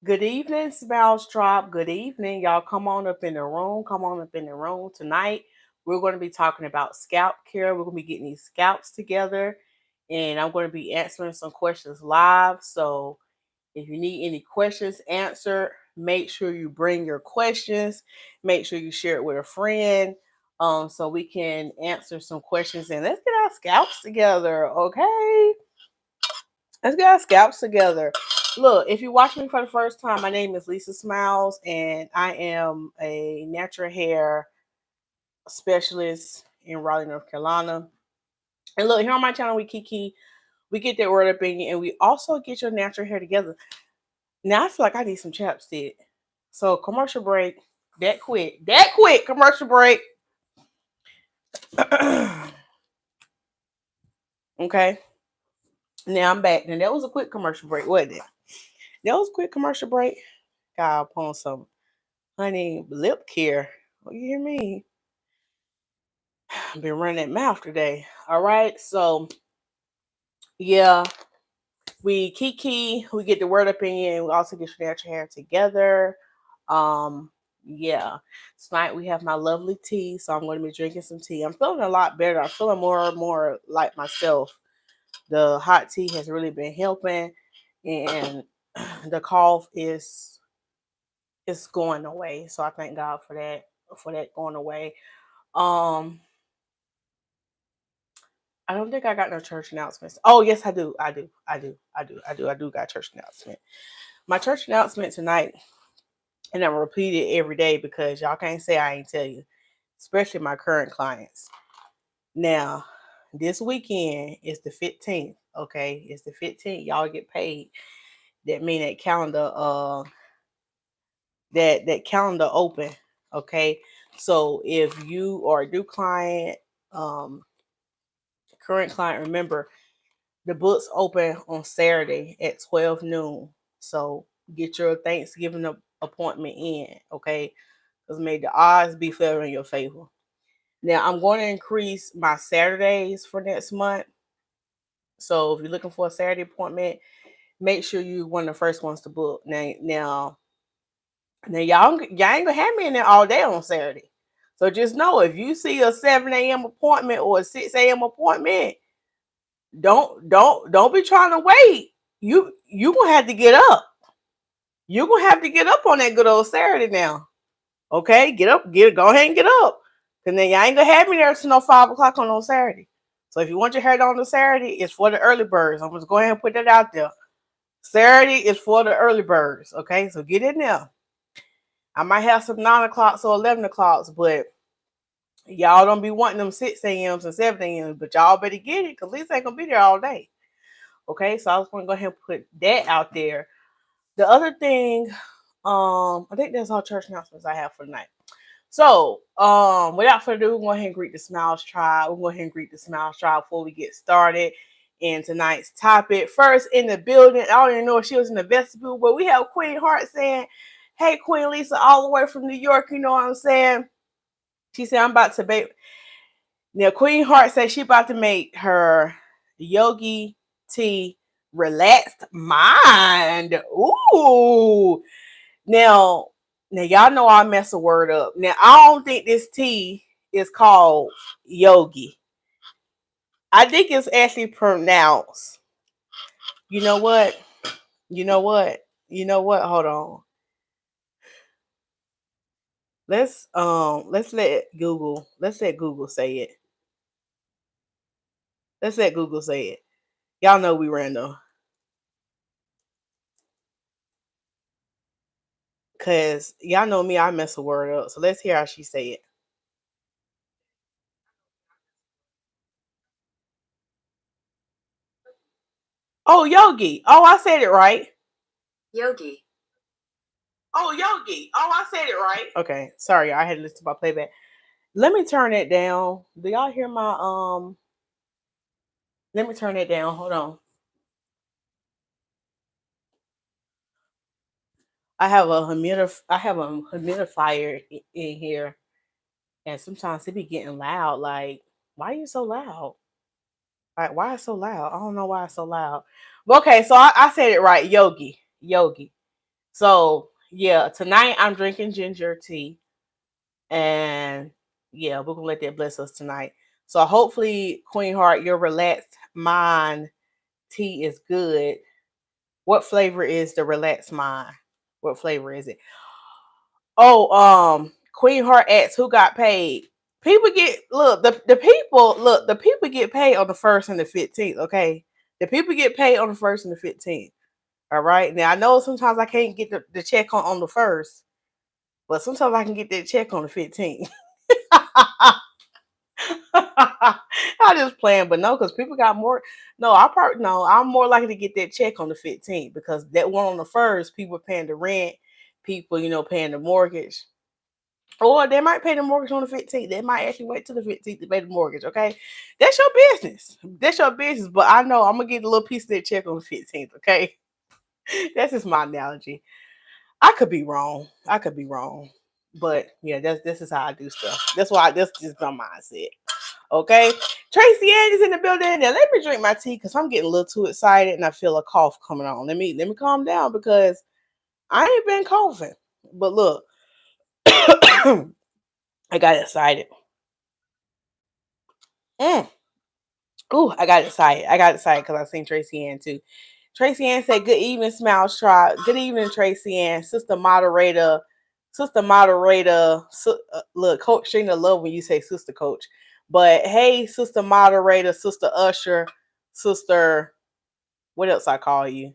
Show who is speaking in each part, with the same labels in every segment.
Speaker 1: Good evening, Smiles Tribe. Good evening. Y'all come on up in the room. Come on up in the room tonight. We're going to be talking about scalp care. We're going to be getting these scalps together. And I'm going to be answering some questions live. So if you need any questions answered, make sure you bring your questions. Make sure you share it with a friend. So we can answer some questions and let's get our scalps together, okay? Let's get our scalps together. Look, if you watch me for the first time, my name is Lisa Smilez, and I am a natural hair specialist in Raleigh, North Carolina. And look, here on my channel, we get that word up in you, and we also get your natural hair together. Now, I feel like I need some chapstick. So, commercial break. That quick, commercial break. Okay. Now I'm back. Now, that was a quick commercial break, wasn't it? That was a quick commercial break. God, upon some honey lip care. Oh, you hear me? I've been running that mouth today. All right. So yeah, we get the word up in you, and we also get your natural hair together. Um, yeah. Tonight we have my lovely tea, so I'm going to be drinking some tea. I'm feeling a lot better. I'm feeling more and more like myself. The hot tea has really been helping, and the cough is going away. So I thank God for that going away. Um, I don't think I got no church announcements. Oh, yes, I do. I do got church announcement. My church announcement tonight, and I'm repeat it every day because y'all can't say I ain't tell you, especially my current clients. Now, this weekend is the 15th. Okay, it's the 15th. Y'all get paid. That mean that calendar open. Okay, so if you are a new client, um, current client, remember the books open on Saturday at 12 noon. So get your Thanksgiving appointment in, okay? Because may the odds be favoring in your favor. Now, I'm going to increase my Saturdays for next month. So if you're looking for a Saturday appointment, make sure you one of the first ones to book. Now y'all ain't gonna have me in there all day on Saturday. So just know if you see a 7 a.m. appointment or a 6 a.m. appointment, don't be trying to wait. You gonna have to get up. You're gonna have to get up on that good old Saturday now. Okay? Go ahead and get up. Cause then y'all ain't gonna have me there till no 5 o'clock on Saturday. So if you want your hair done on Saturday, it's for the early birds. I'm just go ahead and put that out there. Saturday is for the early birds. Okay, so get in there. I might have some 9 o'clocks or 11 o'clocks, but y'all don't be wanting them 6 a.m.s and 7 a.m.s, but y'all better get it because Lisa ain't gonna be there all day. Okay, so I was gonna go ahead and put that out there. The other thing, I think that's all church announcements I have for tonight. So, without further ado, we're going to go ahead and greet the Smiles Tribe. We're going to go ahead and greet the Smiles Tribe before we get started in tonight's topic. First in the building, I don't even know if she was in the vestibule, but we have Queen Heart saying, "Hey, Queen Lisa, all the way from New York." You know what I'm saying? She said, "I'm about to bake." Now, Queen Heart said she about to make her yogi tea relaxed mind. Ooh. Now, y'all know I mess a word up. Now, I don't think this tea is called yogi. I think it's actually pronounced. You know what? You know what? You know what? Hold on. Let's let Google say it. Let's let Google say it. Y'all know we random. Cause y'all know me, I mess a word up. So let's hear how she say it. Oh, yogi. Oh, I said it right. Yogi. Oh, yogi. Oh, I said it right. Okay. Sorry, I had to listen to my playback. Let me turn it down. Do y'all hear my let me turn it down. Hold on. I have a humidifier in here, and sometimes it be getting loud. Like, why are you so loud? Like, why is it so loud? I don't know why it's so loud. But okay, so I said it right. Yogi. Yogi. So yeah, tonight I'm drinking ginger tea, and yeah, we're gonna let that bless us tonight. So hopefully, Queen Heart, your relaxed mind tea is good. What flavor is the relaxed mind? What flavor is it? Oh, Queen Heart asks who got paid. People get the people get paid on the 1st and the 15th. Okay, the people get paid on the 1st and the 15th. All right. Now I know sometimes I can't get the check on the 1st, but sometimes I can get that check on the 15th. I just playing, but no, because people got more. No, I'm more likely to get that check on the 15th because that one on the 1st, people paying the rent, people paying the mortgage. Or they might pay the mortgage on the 15th. They might actually wait till the 15th to pay the mortgage. Okay. That's your business. That's your business. But I know I'm gonna get a little piece of that check on the 15th. Okay. That's just my analogy. I could be wrong. I could be wrong. But yeah, this is how I do stuff. That's why this is my mindset. Okay. Tracy Ann is in the building. Now let me drink my tea because I'm getting a little too excited and I feel a cough coming on. Let me calm down because I ain't been coughing. But look, I got excited. Mm. Ooh, I got excited. I got excited because I seen Tracy Ann too. Tracy Ann said, "Good evening, Smiles Tribe. Good evening, Tracy Ann, sister moderator, sister moderator. Look, Coach Sheena, love when you say sister coach. But hey, sister moderator, sister usher, sister. What else I call you,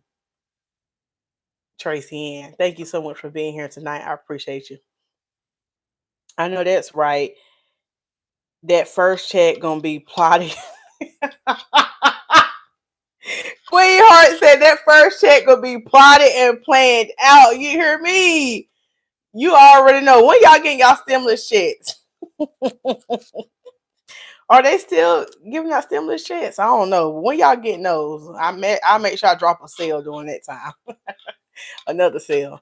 Speaker 1: Tracy Ann? Thank you so much for being here tonight. I appreciate you. I know that's right. That first check gonna be plotted." Queen Heart said that first check gonna be plotted and planned out. You hear me? You already know. When y'all getting y'all stimulus checks? Are they still giving out stimulus checks? I don't know. When y'all getting those? I make sure I drop a sale during that time. Another sale.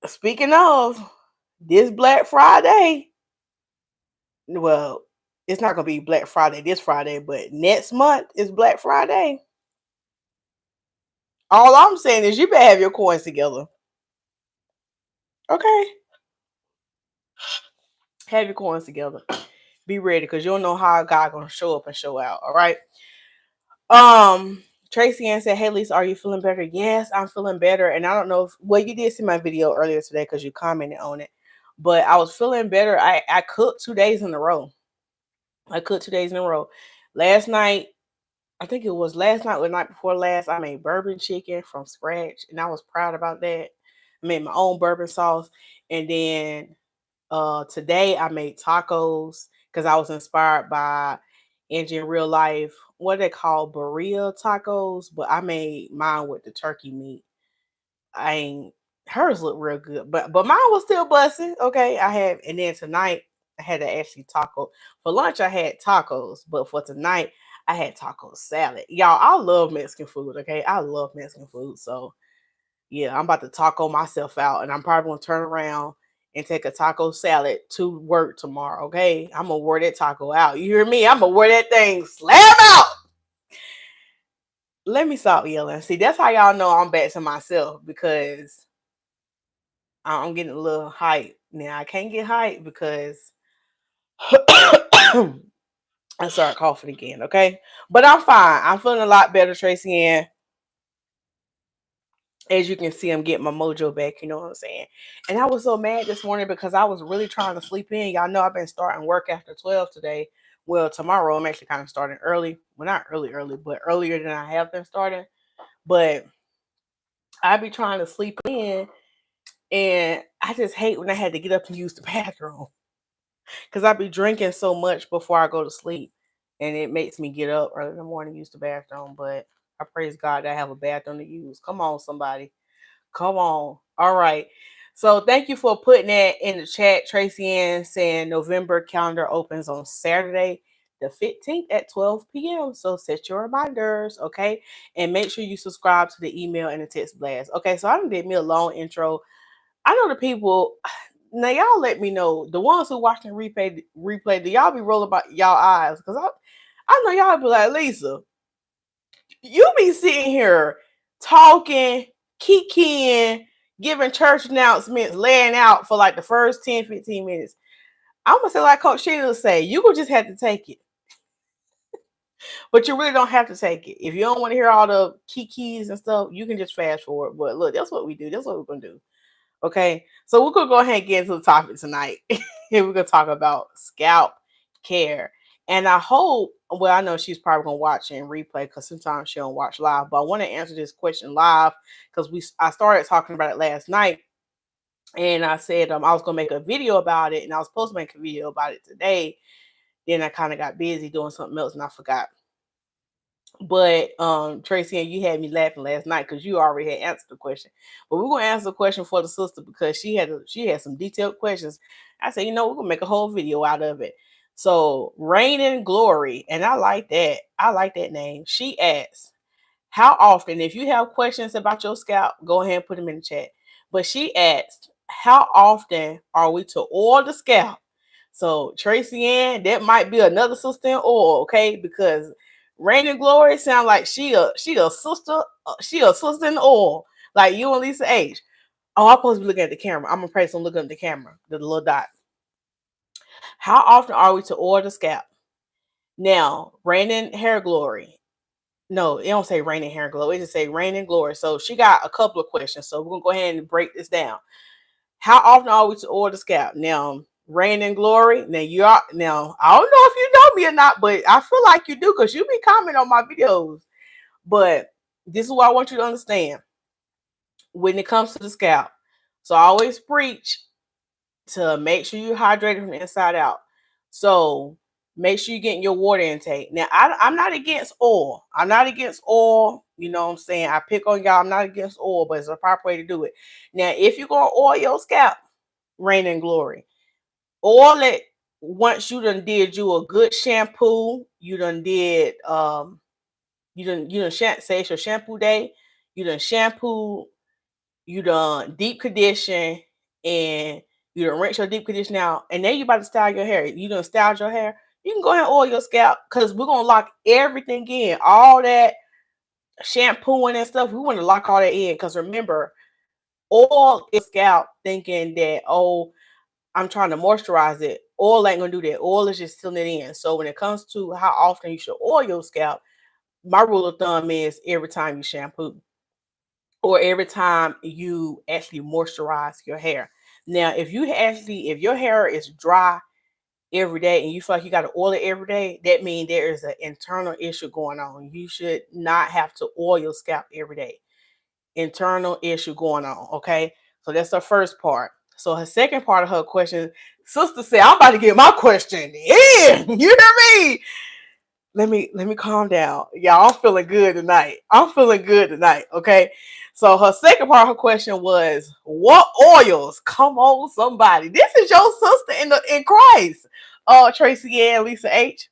Speaker 1: Speaking of this Black Friday, well, it's not gonna be Black Friday this Friday, but next month is Black Friday. All I'm saying is you better have your coins together. Okay? Have your coins together. Be ready because you don't know how God gonna show up and show out. All right. Tracy Ann said, "Hey Lisa, are you feeling better?" Yes, I'm feeling better. And I don't know if you did see my video earlier today because you commented on it. But I was feeling better. I cooked 2 days in a row. I cooked 2 days in a row. Last night, I think it was last night or the night before last, I made bourbon chicken from scratch, and I was proud about that. I made my own bourbon sauce, and then today I made tacos because I was inspired by Angie in Real Life. What they call burrito tacos, but I made mine with the turkey meat. I ain't hers look real good, but mine was still busting. Okay, and then tonight I had to actually taco for lunch. I had tacos, but for tonight I had taco salad. Y'all, I love Mexican food. Okay, I love Mexican food. So yeah, I'm about to taco myself out, and I'm probably gonna turn around and take a taco salad to work tomorrow. Okay, I'm gonna wear that taco out. You hear me? I'm gonna wear that thing slam out. Let me stop yelling. See, that's how y'all know I'm back to myself because I'm getting a little hype. Now I can't get hype because I start coughing again. Okay, but I'm fine. I'm feeling a lot better, Tracy Ann. As you can see, I'm getting my mojo back. You know what I'm saying? And I was so mad this morning because I was really trying to sleep in. Y'all know I've been starting work after 12 today. Well, tomorrow I'm actually kind of starting early. Well, not early, but earlier than I have been starting. But I be trying to sleep in, and I just hate when I had to get up and use the bathroom because I be drinking so much before I go to sleep, and it makes me get up early in the morning to use the bathroom. But I praise God that I have a bathroom to use. Come on, somebody. Come on. All right. So thank you for putting that in the chat. Tracy Ann saying November calendar opens on Saturday, the 15th at 12 p.m. So set your reminders, okay? And make sure you subscribe to the email and the text blast. Okay, so I done did me a long intro. I know the people. Now y'all let me know. The ones who watching replay, do y'all be rolling about y'all eyes? Because I know y'all be like, Lisa, you be sitting here talking, kikiing. giving church announcements, laying out for like the first 10, 15 minutes. I'm going to say like Coach Sheila say, you will just have to take it. But you really don't have to take it. If you don't want to hear all the keys and stuff, you can just fast forward. But look, that's what we do. That's what we're going to do. Okay. So we're going to go ahead and get into the topic tonight. And we're going to talk about scalp care. And I hope, well, I know she's probably going to watch and replay because sometimes she don't watch live. But I want to answer this question live because I started talking about it last night. And I said I was going to make a video about it. And I was supposed to make a video about it today. Then I kind of got busy doing something else and I forgot. But Tracy, and you had me laughing last night because you already had answered the question. But we're gonna answer the question for the sister because she had some detailed questions. I said, we're gonna make a whole video out of it. So Reign in Glory, and I like that. I like that name. She asks, how often, if you have questions about your scalp, go ahead and put them in the chat. But she asked, how often are we to oil the scalp? So Tracy Ann, that might be another sister in oil, okay? Because Reign in Glory sound like she a sister, she a sister in oil, like you and Lisa H. Oh, I'm supposed to be looking at the camera. I'm gonna press on looking at the camera, the little dot. How often are we to oil the scalp? Now, Reign in Hair Glory. No, it don't say Reign in Hair Glow. It just say Reign in Glory. So she got a couple of questions. So we're gonna go ahead and break this down. How often are we to oil the scalp? Now, Reign in Glory. Now I don't know if you know me or not, but I feel like you do because you be commenting on my videos. But this is what I want you to understand when it comes to the scalp. So I always preach to make sure you're hydrated from the inside out. So make sure you're getting your water intake. Now, I'm not against oil. I'm not against oil. You know what I'm saying? I pick on y'all. I'm not against oil, but it's a proper way to do it. Now, if you're going to oil your scalp, Reign in Glory. Oil it once you done did you a good shampoo. You done did, you done say it's your shampoo day. You done shampoo. You done deep condition. And you done rinse your deep condition out. And then you about to style your hair. You done styled your hair. You can go ahead and oil your scalp because we're going to lock everything in. All that shampooing and stuff, we want to lock all that in because remember, oil is scalp thinking that, oh, I'm trying to moisturize it. Oil ain't going to do that. Oil is just sealing it in. So when it comes to how often you should oil your scalp, my rule of thumb is every time you shampoo or every time you actually moisturize your hair. Now, if your hair is dry every day and you feel like you got to oil it every day, that means there is an internal issue going on. You should not have to oil your scalp every day. Internal issue going on. Okay. So that's the first part. So her second part of her question, sister said, I'm about to get my question in. You hear me? Let me calm down. Y'all, I'm feeling good tonight. Okay. So her second part of her question was, what oils? Come on, somebody. This is your sister in Christ. Tracy and Lisa H.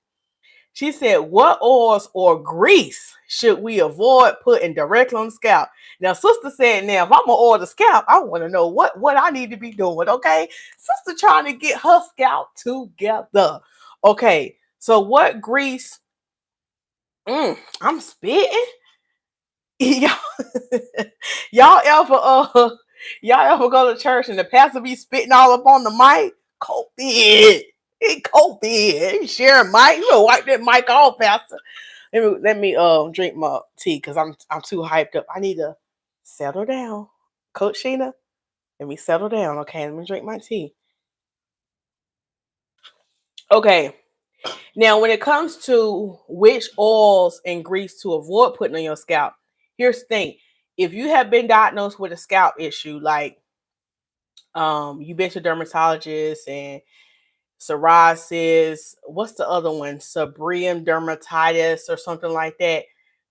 Speaker 1: She said, what oils or grease should we avoid putting directly on the scalp? Now, sister said, now, if I'm going to oil the scalp, I want to know what I need to be doing, okay? Sister trying to get her scalp together. Okay, so what grease? I'm spitting. y'all, y'all ever go to church and the pastor be spitting all up on the mic? COVID. COVID. Sharing mic. You gonna wipe that mic off, Pastor. Let me drink my tea because I'm too hyped up. I need to settle down. Coach Sheena, let me settle down. Okay, let me drink my tea. Okay. Now, when it comes to which oils and grease to avoid putting on your scalp, here's the thing. If you have been diagnosed with a scalp issue, like you've been to dermatologist and psoriasis, what's the other one? Seborrheic dermatitis or something like that.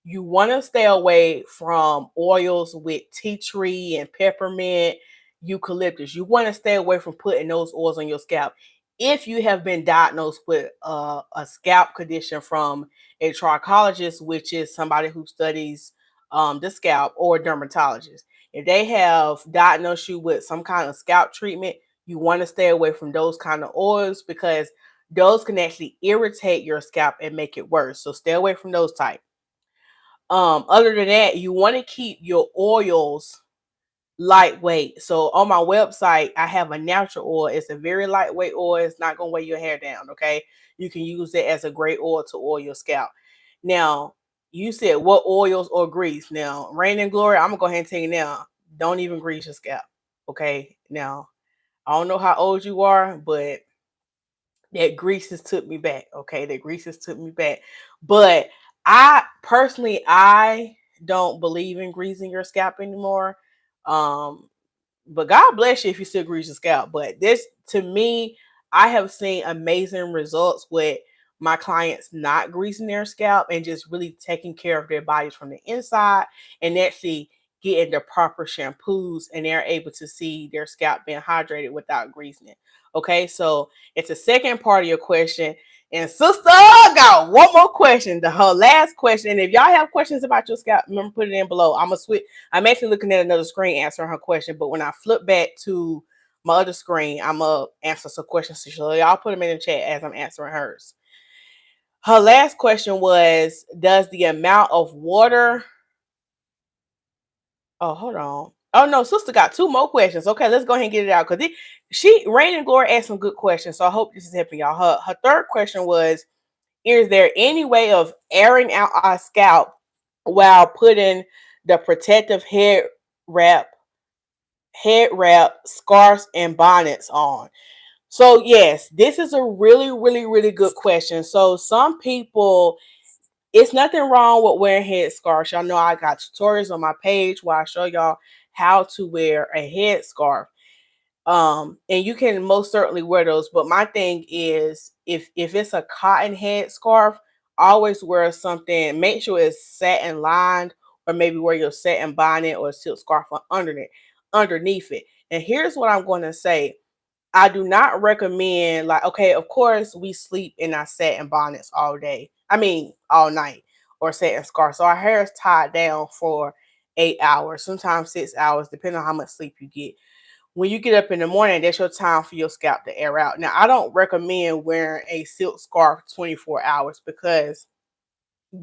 Speaker 1: You want to stay away from oils with tea tree and peppermint, eucalyptus. You want to stay away from putting those oils on your scalp. If you have been diagnosed with a scalp condition from a trichologist, which is somebody who studies the scalp, or a dermatologist, if they have diagnosed you with some kind of scalp treatment, you want to stay away from those kind of oils because those can actually irritate your scalp and make it worse. So stay away from those type. Other than that, you want to keep your oils lightweight. So on my website, I have a natural oil. It's a very lightweight oil. It's not going to weigh your hair down. Okay. You can use it as a great oil to oil your scalp. Now, you said what oils or grease. Now, Rain and Glory, I'm going to go ahead and tell you now, don't even grease your scalp. Okay. Now, I don't know how old you are, but that greases took me back. Okay. That greases took me back. But I personally, I don't believe in greasing your scalp anymore. Um, but God bless you if you still grease your scalp. But this, to me, I have seen amazing results with my clients not greasing their scalp and just really taking care of their bodies from the inside and actually getting the proper shampoos, and they're able to see their scalp being hydrated without greasing it. Okay, so it's the second part of your question. And sister got one more question, her last question. And if y'all have questions about your scalp, remember, put it in below. I'm actually looking at another screen answering her question, but when I flip back to my other screen, I'm gonna answer some questions. So y'all put them in the chat as I'm answering hers. Her last question was, does the amount of water... Oh, hold on. Oh no, sister got two more questions. Okay, let's go ahead and get it out, because Rain and Glory asked some good questions. So I hope this is helping y'all. Her third question was, is there any way of airing out our scalp while putting the protective wrap, scarves, and bonnets on? So yes, this is a really, really, really good question. So some people, it's nothing wrong with wearing head scarves. Y'all know I got tutorials on my page where I show y'all how to wear a head scarf. And you can most certainly wear those. But my thing is, if it's a cotton head scarf, always wear something. Make sure it's satin lined, or maybe wear your satin bonnet or silk scarf underneath it. And here's what I'm going to say. I do not recommend, like, okay, of course we sleep in our satin bonnets all day. I mean, all night, or satin scarf. So our hair is tied down for 8 hours, sometimes 6 hours, depending on how much sleep you get. When you get up in the morning, that's your time for your scalp to air out. Now, I don't recommend wearing a silk scarf 24 hours, because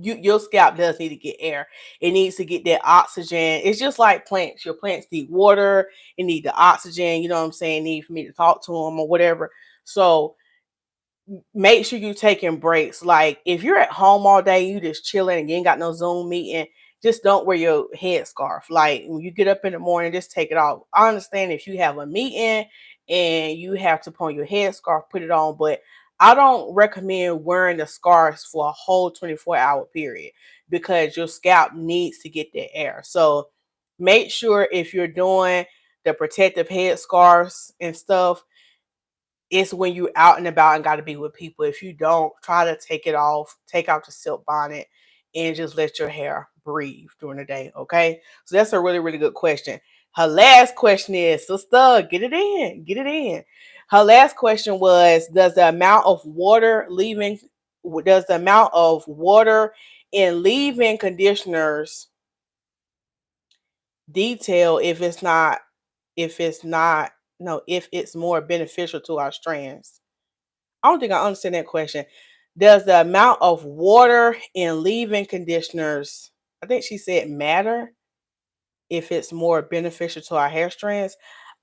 Speaker 1: your scalp does need to get air. It needs to get that oxygen. It's just like plants. Your plants need water. It need the oxygen. You know what I'm saying? Need for me to talk to them or whatever. So make sure you taking breaks. Like if you're at home all day, you just chilling and you ain't got no Zoom meeting, just don't wear your head scarf. Like when you get up in the morning, just take it off. I understand if you have a meeting and you have to put on your head scarf, put it on, but I don't recommend wearing the scarves for a whole 24-hour period, because your scalp needs to get that air. So make sure if you're doing the protective head scarves and stuff, it's when you're out and about and got to be with people. If you don't, try to take it off, take out the silk bonnet, and just let your hair breathe during the day. Okay. So that's a really, really good question. Her last question is, sister, get it in, get it in. Her last question was, does the amount of water in leave-in conditioners detail if it's more beneficial to our strands? I don't think I understand that question. Does the amount of water in leave-in conditioners, I think she said, matter if it's more beneficial to our hair strands?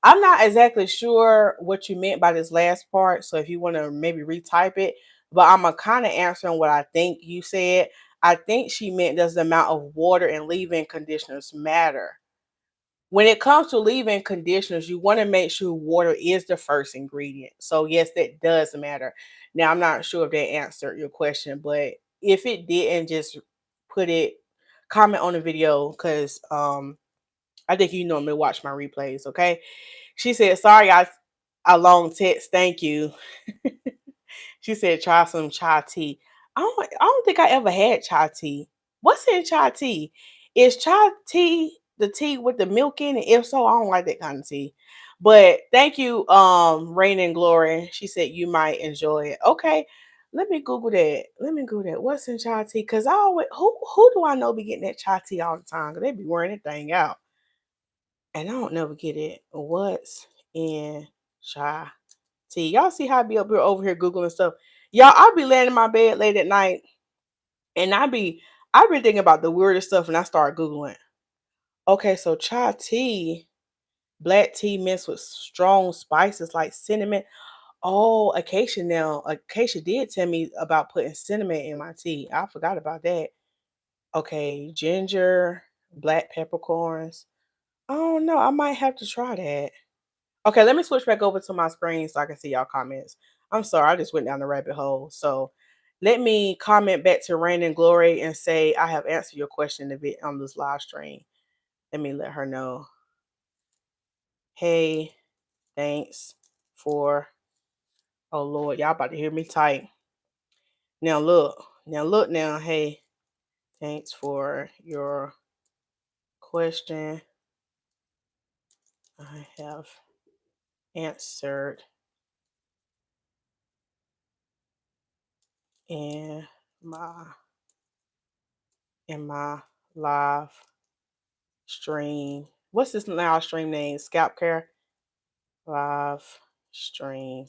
Speaker 1: I'm not exactly sure what you meant by this last part. So if you want to maybe retype it, but I'm kind of answering what I think you said. I think she meant, does the amount of water in leave-in conditioners matter? When it comes to leave-in conditioners, you want to make sure water is the first ingredient. So yes, that does matter. Now, I'm not sure if that answered your question, but if it didn't, just comment on the video, because I think you normally watch my replays. Okay. She said, sorry, I long text. Thank you. She said, try some chai tea. I don't think I ever had chai tea. What's in chai tea? Is chai tea the tea with the milk in it? If so, I don't like that kind of tea. But thank you, Rain and Glory. She said you might enjoy it. Okay. Let me Google that. What's in chai tea? Because I always who do I know be getting that chai tea all the time? Because they be wearing that thing out. And I don't never get it. What's in chai tea? Y'all see how I be up here over here Googling stuff? Y'all, I'll be laying in my bed late at night, and I be thinking about the weirdest stuff, and I start Googling. Okay, so chai tea. Black tea mixed with strong spices like cinnamon. Oh, Acacia now. Acacia did tell me about putting cinnamon in my tea. I forgot about that. Okay, ginger, black peppercorns. Oh no, I might have to try that. Okay, let me switch back over to my screen so I can see y'all comments. I'm sorry, I just went down the rabbit hole. So let me comment back to Rain and Glory and say I have answered your question a bit on this live stream. Let me let her know. Hey, thanks for, oh Lord, y'all about to hear me type. Now look now. Hey, thanks for your question. I have answered in my in my live stream. What's this live stream name? Scalp care live stream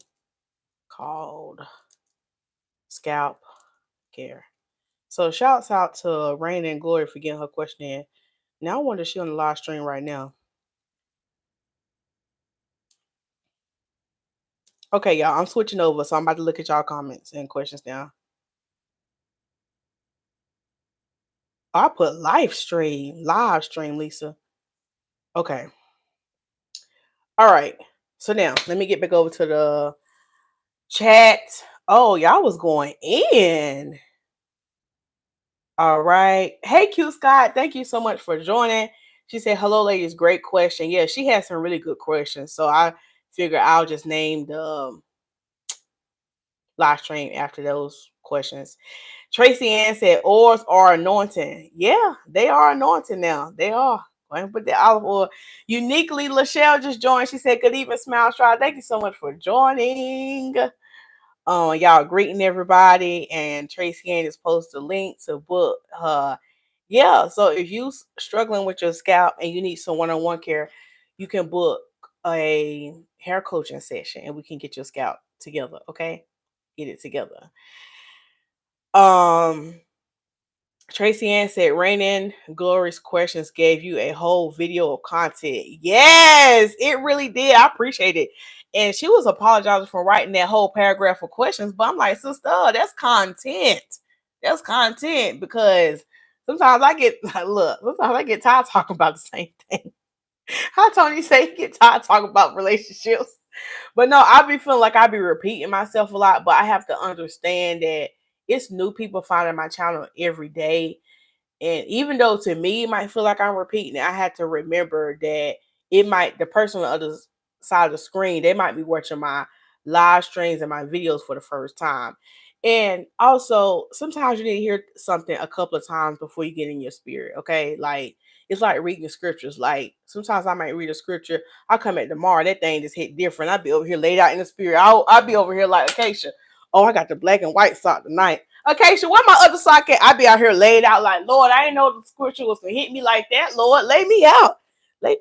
Speaker 1: called Scalp Care. So shouts out to Rain and Glory for getting her question in. Now I wonder if she on the live stream right now. Okay, y'all, I'm switching over, so I'm about to look at y'all comments and questions now. I put live stream, Lisa. Okay. All right. So now let me get back over to the chat. Oh, y'all was going in. All right. Hey, Q Scott. Thank you so much for joining. She said, hello, ladies. Great question. Yeah, she had some really good questions. So I figure I'll just name the live stream after those questions. Tracy Ann said, oils are anointing. Yeah, they are anointing now. They are. Go ahead and put the olive oil. Uniquely, Lachelle just joined. She said, good evening, Smile Tribe. Thank you so much for joining. Y'all greeting everybody. And Tracy Ann just posted a link to book yeah, so if you struggling with your scalp and you need some one-on-one care, you can book a hair coaching session and we can get your scalp together, okay? Get it together. Tracy Ann said, Rainin Glory's questions gave you a whole video of content. Yes, it really did. I appreciate it. And she was apologizing for writing that whole paragraph of questions, but I'm like, sister, that's content. That's content because sometimes I get tired talking about the same thing. How Tony say he get tired talking about relationships. But no, I be feeling like I be repeating myself a lot, but I have to understand that it's new people finding my channel every day. And even though to me it might feel like I'm repeating it, I had to remember that the person on the other side of the screen, they might be watching my live streams and my videos for the first time. And also, sometimes you need to hear something a couple of times before you get in your spirit. Okay. Like it's like reading the scriptures. Like sometimes I might read a scripture, I'll come back tomorrow, that thing just hit different. I'll be over here laid out in the spirit. I'll be over here like Acacia. Oh, I got the black and white sock tonight. Okay, so where my other sock at? I be out here laid out like, Lord, I didn't know the scripture was gonna hit me like that. Lord, lay me out.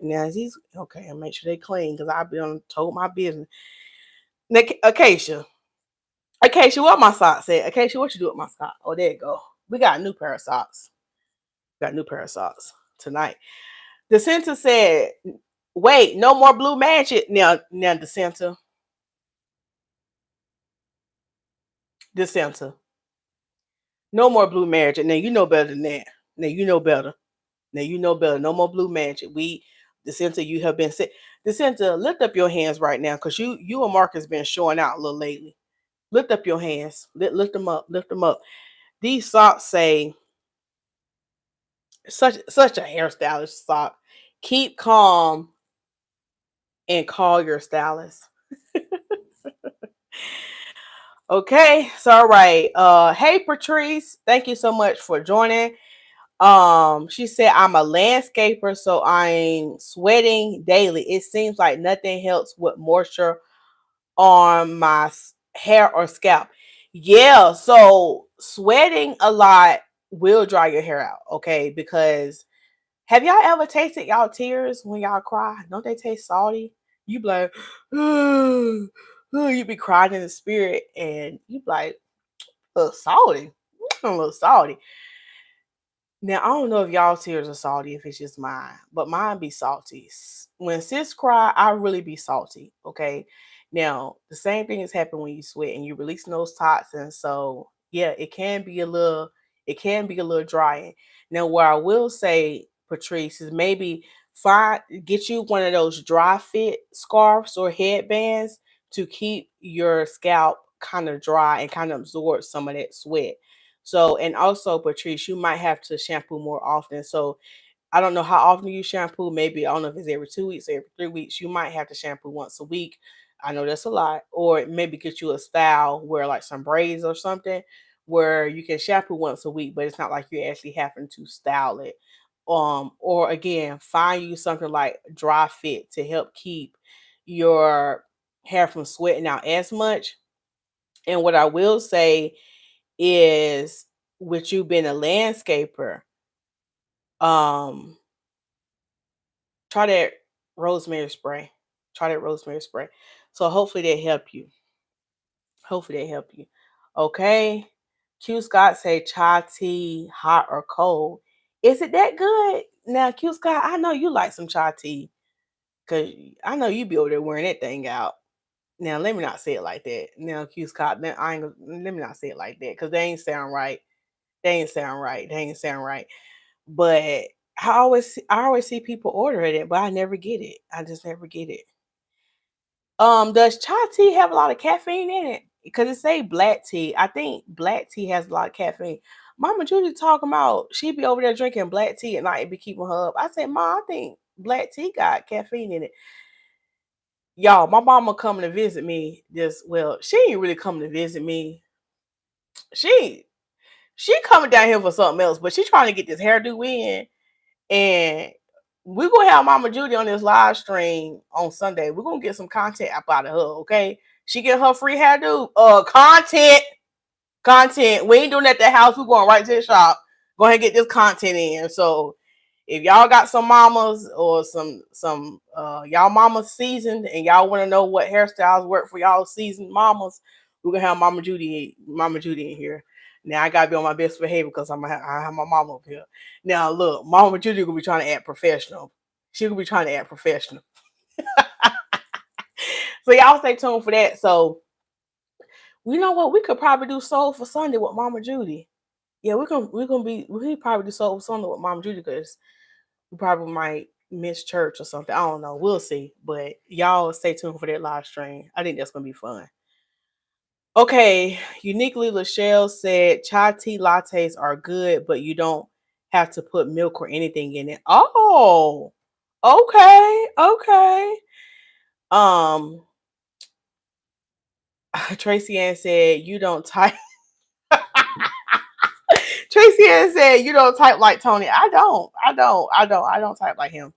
Speaker 1: Now he's okay. And make sure they clean because I be on told my business. Acacia, what my socks at? Acacia, what you do with my sock? Oh, there you go. We got a new pair of socks. Got a new pair of socks tonight. The center said, "Wait, no more blue magic." Now the center. No more blue magic. Now you know better than that. Now you know better. No more blue magic. The center, you have been sick. The center, lift up your hands right now, because you and Mark has been showing out a little lately. Lift up your hands. Lift them up. Lift them up. These socks say such a hairstylist sock. Keep calm and call your stylist. Okay, so all right. Hey Patrice, thank you so much for joining. She said, I'm a landscaper, so I'm sweating daily. It seems like nothing helps with moisture on my hair or scalp. Yeah, so sweating a lot will dry your hair out, okay? Because have y'all ever tasted y'all tears when y'all cry? Don't they taste salty? You be like, you be crying in the spirit, and you be like, a little salty. A little salty. Now, I don't know if y'all tears are salty, if it's just mine, but mine be salty. When sis cry, I really be salty. Okay. Now, the same thing has happened when you sweat and you releasing those toxins. So yeah, it can be a little drying. Now, what I will say, Patrice, is maybe get you one of those dry fit scarves or headbands to keep your scalp kind of dry and kind of absorb some of that sweat. So, and also, Patrice, you might have to shampoo more often. So, I don't know how often you shampoo. Maybe, I don't know if it's every 2 weeks or every 3 weeks. You might have to shampoo once a week. I know that's a lot. Or maybe get you a style where, like, some braids or something, where you can shampoo once a week, but it's not like you're actually having to style it. Or again, find you something like dry fit to help keep your hair from sweating out as much. And what I will say is, with you being a landscaper, um, try that rosemary spray. Try that rosemary spray. So hopefully they help you. Hopefully they help you. Okay. Q Scott say chai tea, hot or cold. Is it that good? Now, Q Scott, I know you like some chai tea. Cause I know you be over there wearing that thing out. Now let me not say it like that. Now, Q Scott, let me not say it like that. Cause they ain't sound right. They ain't sound right. They ain't sound right. But I always see people order it, but I never get it. I just never get it. Does chai tea have a lot of caffeine in it? Because it say black tea. I think black tea has a lot of caffeine. Mama Judy talking about she be over there drinking black tea at night and be keeping her up. I said, Ma, I think black tea got caffeine in it. Y'all, my mama coming to visit me. She ain't really coming to visit me. She she coming down here for something else, but she trying to get this hairdo in. And we're gonna have Mama Judy on this live stream on Sunday. We're gonna get some content up out of her, okay? She get her free hairdo. Content. Content. We ain't doing that at the house. We're going right to the shop. Go ahead and get this content in. So if y'all got some mamas or some y'all mamas seasoned and y'all want to know what hairstyles work for y'all seasoned mamas, we're gonna have Mama Judy in here. Now I gotta be on my best behavior because I have my mama up here. Now look, Mama Judy gonna be trying to act professional. She gonna be trying to act professional. So y'all stay tuned for that. So you know what? We could probably do Soul for Sunday with Mama Judy. Yeah, we probably do Soul for Sunday with Mama Judy because we probably might miss church or something. I don't know. We'll see. But y'all stay tuned for that live stream. I think that's gonna be fun. Okay, uniquely Lachelle said chai tea lattes are good, but you don't have to put milk or anything in it. Oh, okay, okay. Um, Tracy Ann said you don't type. Tracy Ann said you don't type like Tony. I don't type like him.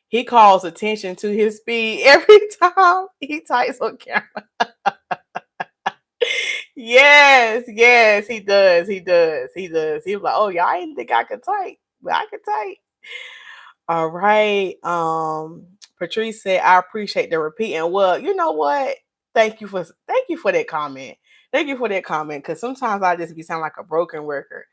Speaker 1: He calls attention to his speed every time he types on camera. Yes, yes, he does. He does. He does. He was like, oh, y'all didn't think I could type, but I could type. All right. Patrice said, I appreciate the repeating. Well, you know what? Thank you for that comment. Thank you for that comment. Cause sometimes I just be sound like a broken record.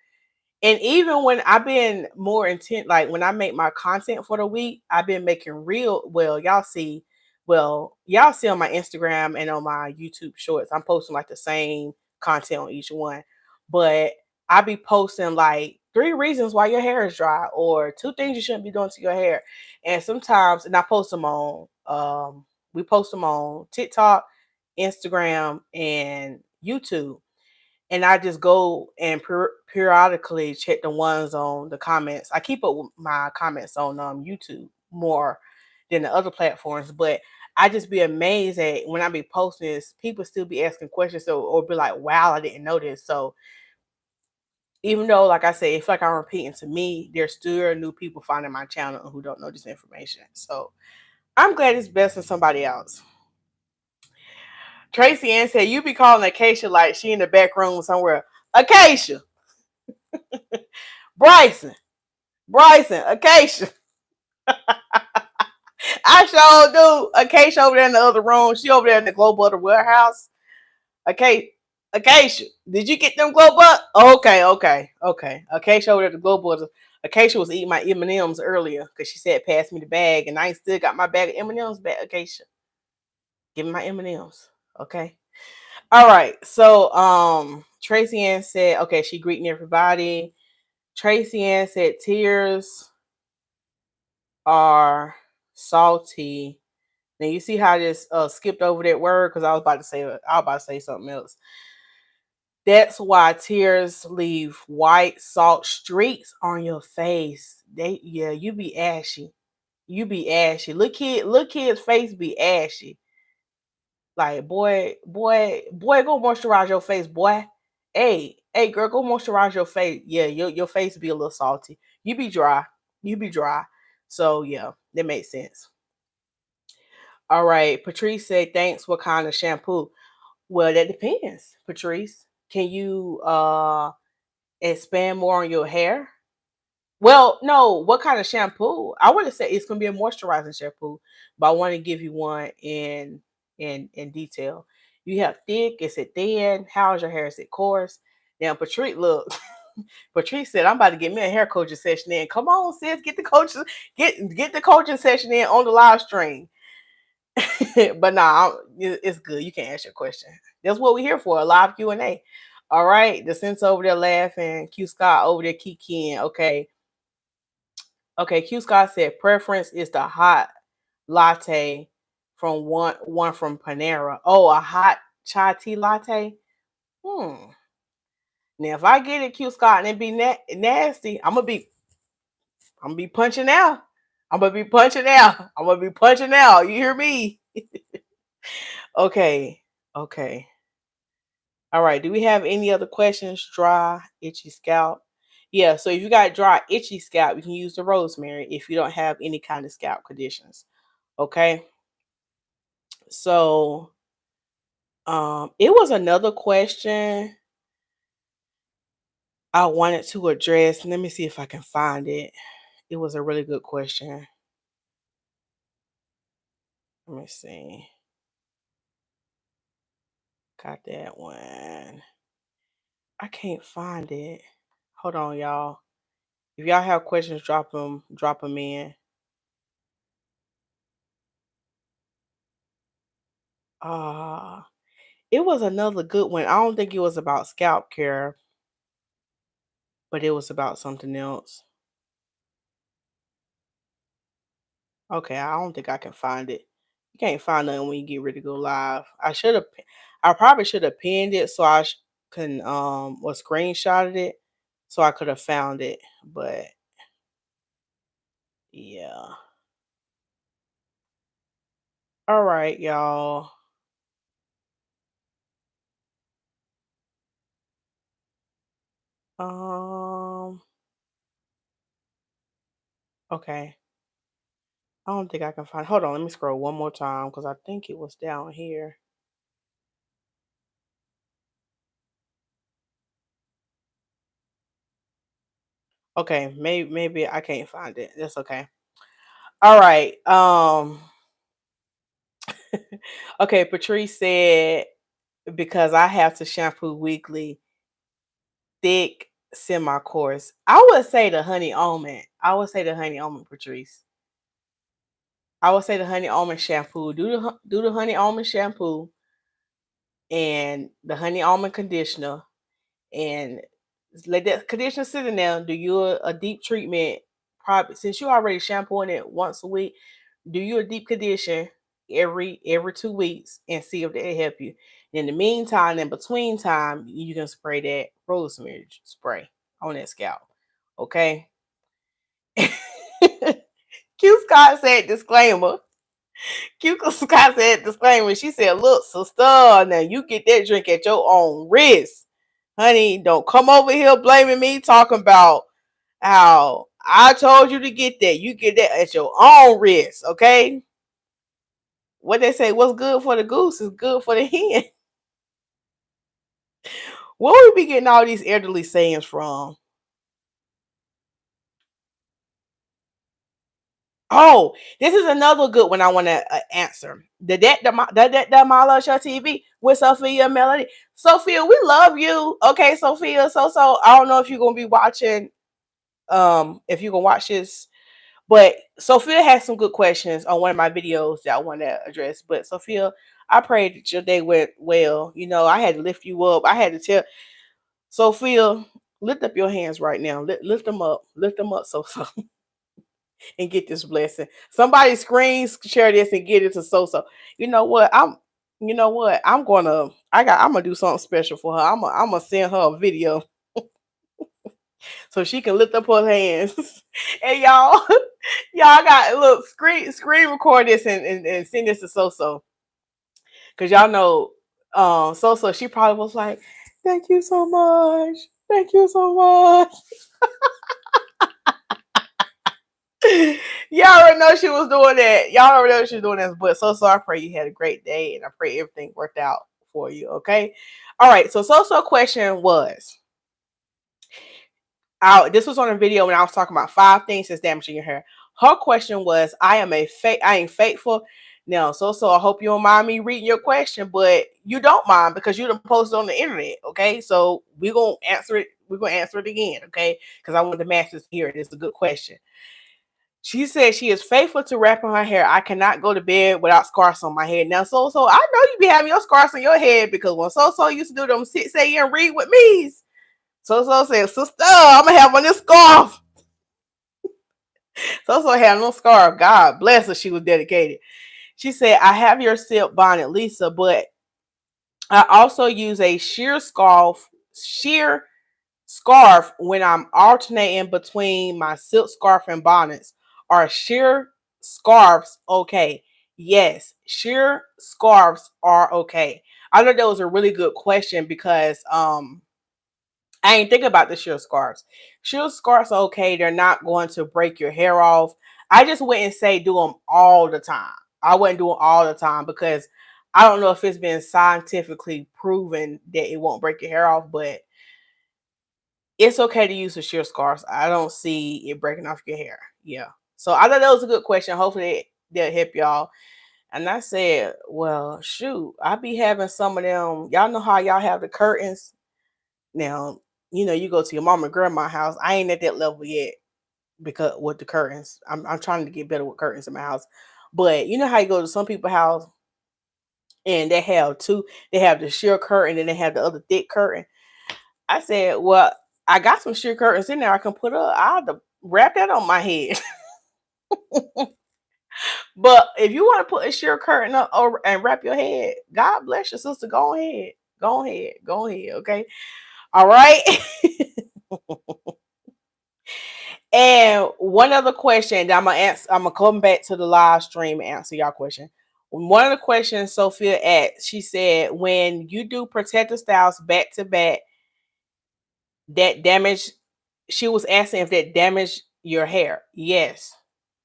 Speaker 1: And even when I've been more intent, like when I make my content for the week, I've been making real y'all see on my Instagram and on my YouTube shorts, I'm posting like the same content on each one. But I be posting like 3 reasons why your hair is dry or 2 things you shouldn't be doing to your hair. And sometimes, and I post them on we post them on TikTok, Instagram, and YouTube, and I just go and periodically check the ones on the comments. I keep up with my comments on YouTube more than the other platforms, but I just be amazed at when I be posting this, people still be asking questions or be like, wow, I didn't know this. So even though, like I said, it's like I'm repeating to me, there's still new people finding my channel who don't know this information. So I'm glad it's best than somebody else. Tracy Ann said, you be calling Acacia like she in the back room somewhere. Acacia. Bryson, Acacia. I sure do. Acacia over there in the other room. She over there in the global other warehouse. Okay. Acacia, did you get them glow bugs? Okay. Acacia over at the glow bugs. Acacia was eating my M&Ms earlier because she said pass me the bag, and I ain't still got my bag of M&Ms back. Acacia, give me my M&Ms. Okay. All right. So Tracy Ann said, okay, she greeting everybody. Tracy Ann said tears are salty. Now you see how I just skipped over that word because I was about to say something else. That's why tears leave white salt streaks on your face. You be ashy. You be ashy. Look kid's face be ashy. Like boy, go moisturize your face, boy. Hey, girl, go moisturize your face. Yeah, your face be a little salty. You be dry. You be dry. So yeah, that makes sense. All right. Patrice said, thanks. What kind of shampoo? Well, that depends, Patrice. Can you expand more on your hair? Well, no, what kind of shampoo? I want to say it's gonna be a moisturizing shampoo, but I want to give you one in detail. You have thick, is it thin? How's your hair? Is it coarse? Now, Patrice, look, Patrice said, I'm about to get me a hair coaching session in. Come on, sis, get the coaching session in on the live stream. But nah, it's good. You can ask your question. That's what we're here for, a live Q&A. All right, the sense over there laughing. Q Scott over there kikiing. Okay, Q Scott said preference is the hot latte from one from Panera. Oh, a hot chai tea latte. Hmm. Now if I get it, Q Scott, and it be nasty, I'm gonna be punching out. I'm gonna be punching out. I'm gonna be punching out. You hear me? Okay. Okay. All right. Do we have any other questions? Dry, itchy scalp. Yeah. So if you got dry, itchy scalp, you can use the rosemary if you don't have any kind of scalp conditions. Okay. So it was another question I wanted to address. Let me see if I can find it. It was a really good question. Let me see. Got that one. I can't find it. Hold on, y'all. If y'all have questions, drop them in. Uh it was another good one. I don't think it was about scalp care, but it was about something else. Okay, I don't think I can find it. You can't find nothing when you get ready to go live. I probably should have pinned it so can or screenshotted it so I could have found it. But yeah. All right, y'all. Um. Okay. I don't think I can find. Hold on. Let me scroll one more time because I think it was down here. Okay, maybe I can't find it. That's okay. All right. Okay, Patrice said because I have to shampoo weekly, thick, semi-coarse. I would say the honey almond. I would say the honey almond, Patrice. I would say the honey almond shampoo. Do the honey almond shampoo and the honey almond conditioner and let that conditioner sit in there. Do you a deep treatment? Probably since you already shampooing it once a week, do you a deep condition every 2 weeks and see if they help you. In the meantime, in between time, you can spray that rosemary spray on that scalp. Okay. Q Scott said disclaimer. Q Scott said disclaimer. She said, look, sister, now you get that drink at your own risk. Honey, don't come over here blaming me talking about how I told you to get that. You get that at your own risk, okay? What they say, what's good for the goose is good for the hen. Where we be getting all these elderly sayings from? Oh, this is another good one I want to answer. The Mala Show TV with Sophia Melody. Sophia, we love you. Okay, Sophia. So I don't know if you're gonna be watching. If you can watch this, but Sophia has some good questions on one of my videos that I want to address. But Sophia, I pray that your day went well. You know, I had to lift you up. I had to tell Sophia, lift up your hands right now. Lift them up, so and get this blessing. Somebody screen share this and get it to so. You know what? You know what? I'm gonna do something special for her. I'm gonna send her a video so she can lift up her hands. And y'all got look screen record this and send this to so. Cause y'all know so she probably was like, thank you so much. Thank you so much. Y'all already know she was doing that. Y'all already know she was doing that. But so I pray you had a great day and I pray everything worked out for you. Okay. All right. So question was this was on a video when I was talking about 5 things that's damaging your hair. Her question was, I ain't faithful. Now, so I hope you don't mind me reading your question, but you don't mind because you done posted on the internet. Okay. So we're gonna answer it. We're gonna answer it again, okay? Because I want the masses to hear it. It's a good question. She said she is faithful to wrapping her hair. I cannot go to bed without scarves on my head. Now, so I know you be having your scarves on your head because when so used to do them 6 a.m. read with me. So said, sister, I'm gonna have on this scarf. So had no scarf. God bless her. She was dedicated. She said, I have your silk bonnet, Lisa, but I also use a sheer scarf when I'm alternating between my silk scarf and bonnets. Are sheer scarves okay? Yes, sheer scarves are okay. I thought that was a really good question because I ain't think about the sheer scarves. Sheer scarves are okay. They're not going to break your hair off. I just wouldn't say do them all the time. I wouldn't do them all the time because I don't know if it's been scientifically proven that it won't break your hair off, but it's okay to use the sheer scarves. I don't see it breaking off your hair. Yeah. So I thought that was a good question. Hopefully they'll help y'all. And I said, well, shoot, I be having some of them. Y'all know how y'all have the curtains. Now, you go to your mom and grandma house. I ain't at that level yet because with the curtains. I'm trying to get better with curtains in my house. But you know how you go to some people's house and they have the sheer curtain and they have the other thick curtain. I said, well, I got some sheer curtains in there I can put up. I'll have to wrap that on my head. But if you want to put a sheer curtain up over and wrap your head, God bless your sister. Go ahead. Go ahead. Go ahead. Okay. All right. And one other question that I'm gonna answer, I'm gonna come back to the live stream and answer y'all question. One of the questions Sophia asked, she said, when you do protective styles back to back, that damage, she was asking if that damaged your hair. Yes.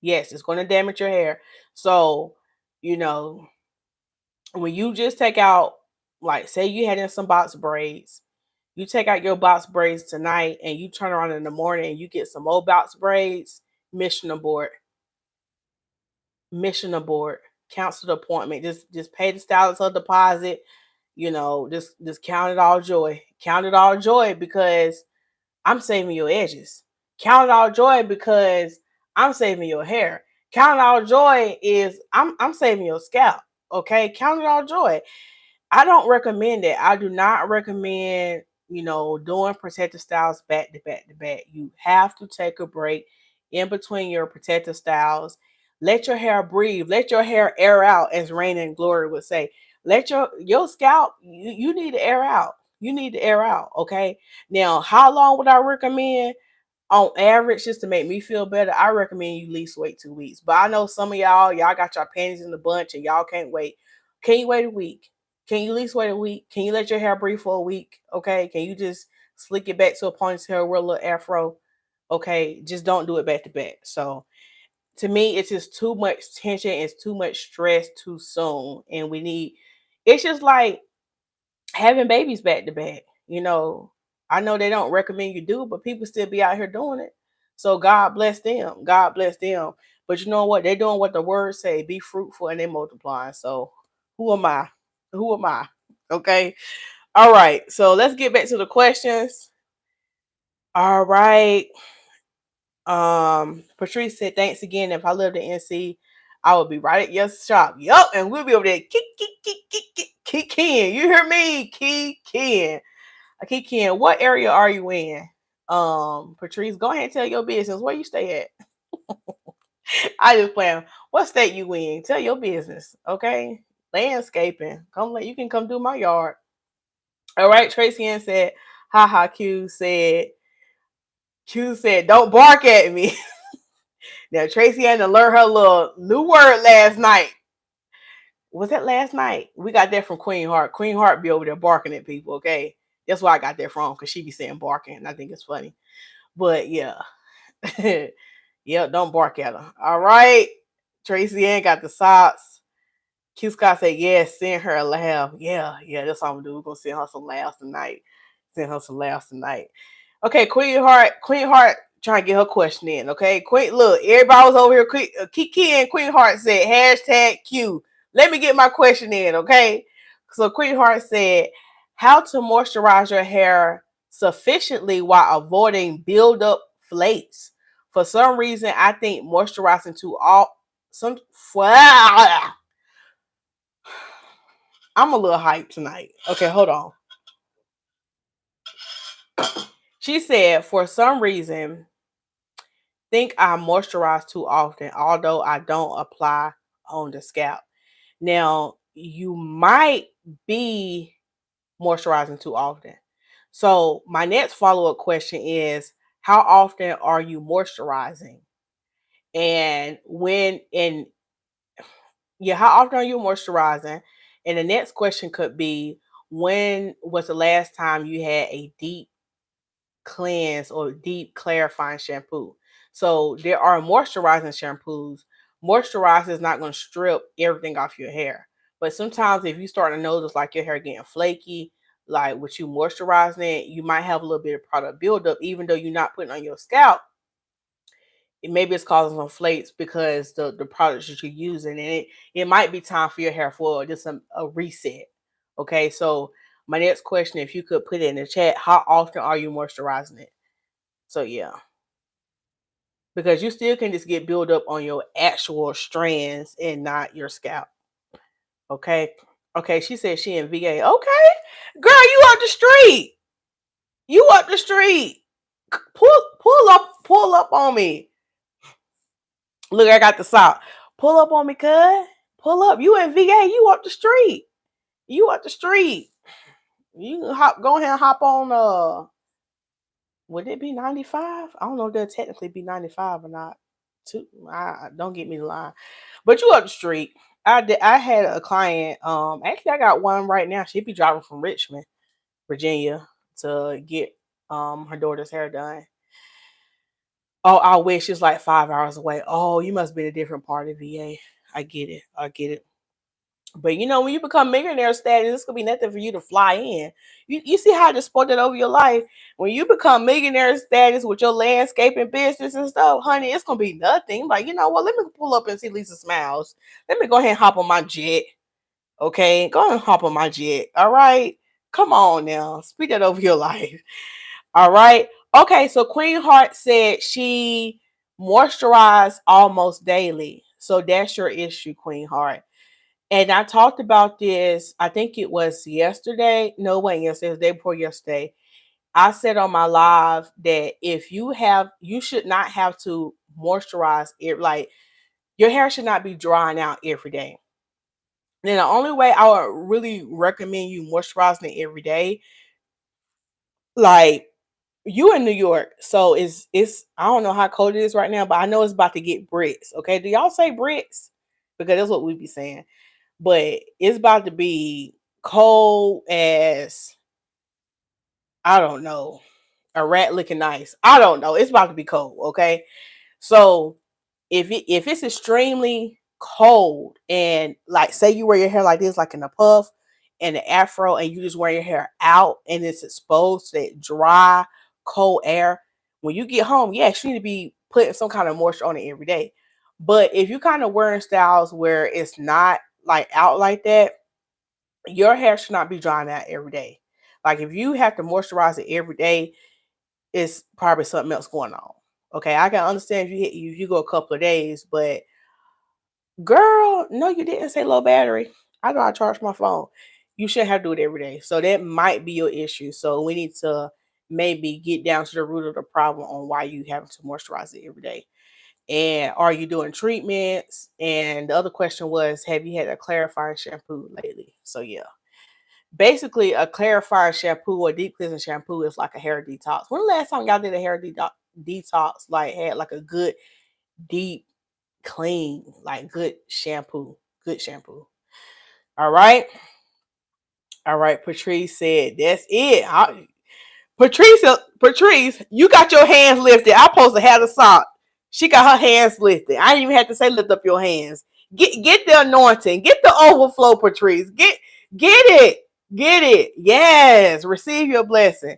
Speaker 1: Yes, it's going to damage your hair. So, when you just take out, like, say you had in some box braids, you take out your box braids tonight and you turn around in the morning and you get some old box braids, mission abort. Mission abort. Cancel the appointment. Just pay the stylist a deposit. Just count it all joy. Count it all joy because I'm saving your edges. Count it all joy because I'm saving your hair. Count it all joy is I'm saving your scalp. Okay, count it all joy. I don't recommend it. I do not recommend, doing protective styles back to back to back. You have to take a break in between your protective styles. Let your hair breathe. Let your hair air out, as Rain and Glory would say. Let your scalp, you need to air out. You need to air out. Okay. Now, how long would I recommend? On average, just to make me feel better, I recommend you at least wait 2 weeks. But I know some of y'all got your panties in the bunch and y'all can't wait. Can you wait a week? Can you at least wait a week? Can you let your hair breathe for a week? Okay. Can you just slick it back to a ponytail, wear a little afro? Okay. Just don't do it back to back. So to me, it's just too much tension. It's too much stress too soon. And it's just like having babies back to back. I know they don't recommend you do, but people still be out here doing it. So God bless them. God bless them. But you know what? They're doing what the words say: be fruitful and they multiply. So who am I? Who am I? Okay. All right, so let's get back to the questions. All right. Patrice said, thanks again. If I lived in NC, I would be right at your shop. Yup, and we'll be over there. Kick in. You hear me? Kick in. Kick in. What area are you in? Patrice, go ahead and tell your business. Where you stay at? I just plan. What state you in? Tell your business. Okay. Landscaping. You can come do my yard. All right. Tracy Ann said, haha, Q said, don't bark at me. Now, Tracy had to learn her little new word last night. Was that last night? We got that from Queen Heart. Queen Heart be over there barking at people, okay? That's why I got that from, because she be saying barking, and I think it's funny. But, yeah. Yeah, don't bark at her. All right. Tracy Ann got the socks. Q Scott said, yes, send her a laugh. Yeah, that's what I'm going to do. We're going to send her some laughs tonight. Okay, Queen Heart trying to get her question in. Okay, look, everybody was over here. Kiki and Queen Heart said hashtag Q. Let me get my question in. Okay, so Queen Heart said how to moisturize your hair sufficiently while avoiding buildup flakes. For some reason, I think moisturizing I'm a little hyped tonight. Okay, hold on. She said, for some reason, think I moisturize too often, although I don't apply on the scalp. Now, you might be moisturizing too often. So my next follow-up question is, how often are you moisturizing? And how often are you moisturizing? And the next question could be, when was the last time you had a deep cleanse or deep clarifying shampoo? So there are moisturizing shampoos. Moisturizer is not going to strip everything off your hair. But sometimes if you start to notice like your hair getting flaky, like with you moisturizing it, you might have a little bit of product buildup, even though you're not putting on your scalp. Maybe it's causing some flakes because the products that you're using, and it might be time for your hair for just a reset. Okay, so my next question, if you could put it in the chat, how often are you moisturizing it? So yeah, because you still can just get build up on your actual strands and not your scalp. Okay. Okay. She said she in VA. Okay. Girl, you up the street. You up the street. Pull up on me. Look, I got the sock. Pull up on me, cuz. Pull up. You in VA. You up the street. You up the street. You can go ahead and hop on would it be 95? I don't know if they'll technically be 95 or not. Don't get me the line. But you up the street. I had a client. Actually I got one right now. She'd be driving from Richmond, Virginia to get her daughter's hair done. Oh, I wish it's like 5 hours away. Oh, you must be in a different part of VA. I get it. But you know, when you become millionaire status, it's gonna be nothing for you to fly in. You see how I just spoke that over your life? When you become millionaire status with your landscaping business and stuff, honey, it's gonna be nothing. Like, you know what? Let me pull up and see Lisa Smilez. Let me go ahead and hop on my jet. Okay, go ahead and hop on my jet. All right. Come on now. Speak that over your life. All right. Okay, so Queen Heart said she moisturized almost daily. So that's your issue, Queen Heart. And I talked about this, I think it was yesterday. No, wait, yesterday, it was the day before yesterday. I said on my live that you should not have to moisturize it. Like, your hair should not be drying out every day. Then the only way I would really recommend you moisturizing it every day, like, you in New York, so it's I don't know how cold it is right now, but I know it's about to get Brits. Okay, do y'all say Brits? Because that's what we be saying. But it's about to be cold as, I don't know, a rat looking nice. I don't know. It's about to be cold. Okay, so if it's extremely cold and like say you wear your hair like this, like in a puff and an afro, and you just wear your hair out and it's exposed to that dry, cold air, when you get home, yes, you need to be putting some kind of moisture on it every day. But if you kind of wearing styles where it's not like out like that, your hair should not be drying out every day. Like if you have to moisturize it every day, it's probably something else going on. Okay, I can understand if you go a couple of days, but girl, no, you didn't say low battery. I know I charge my phone. You shouldn't have to do it every day. So that might be your issue. So we need to maybe get down to the root of the problem on why you having to moisturize it every day. And are you doing treatments? And the other question was, have you had a clarifying shampoo lately? So yeah. Basically, a clarifying shampoo or deep cleansing shampoo is like a hair detox. When the last time y'all did a hair detox, like had like a good deep clean, like good shampoo? Good shampoo. All right. All right. Patrice said, that's it. Patrice, you got your hands lifted. I'm supposed to have the sock. She got her hands lifted. I didn't even have to say lift up your hands. Get the anointing. Get the overflow, Patrice. Get it. Get it. Yes. Receive your blessing.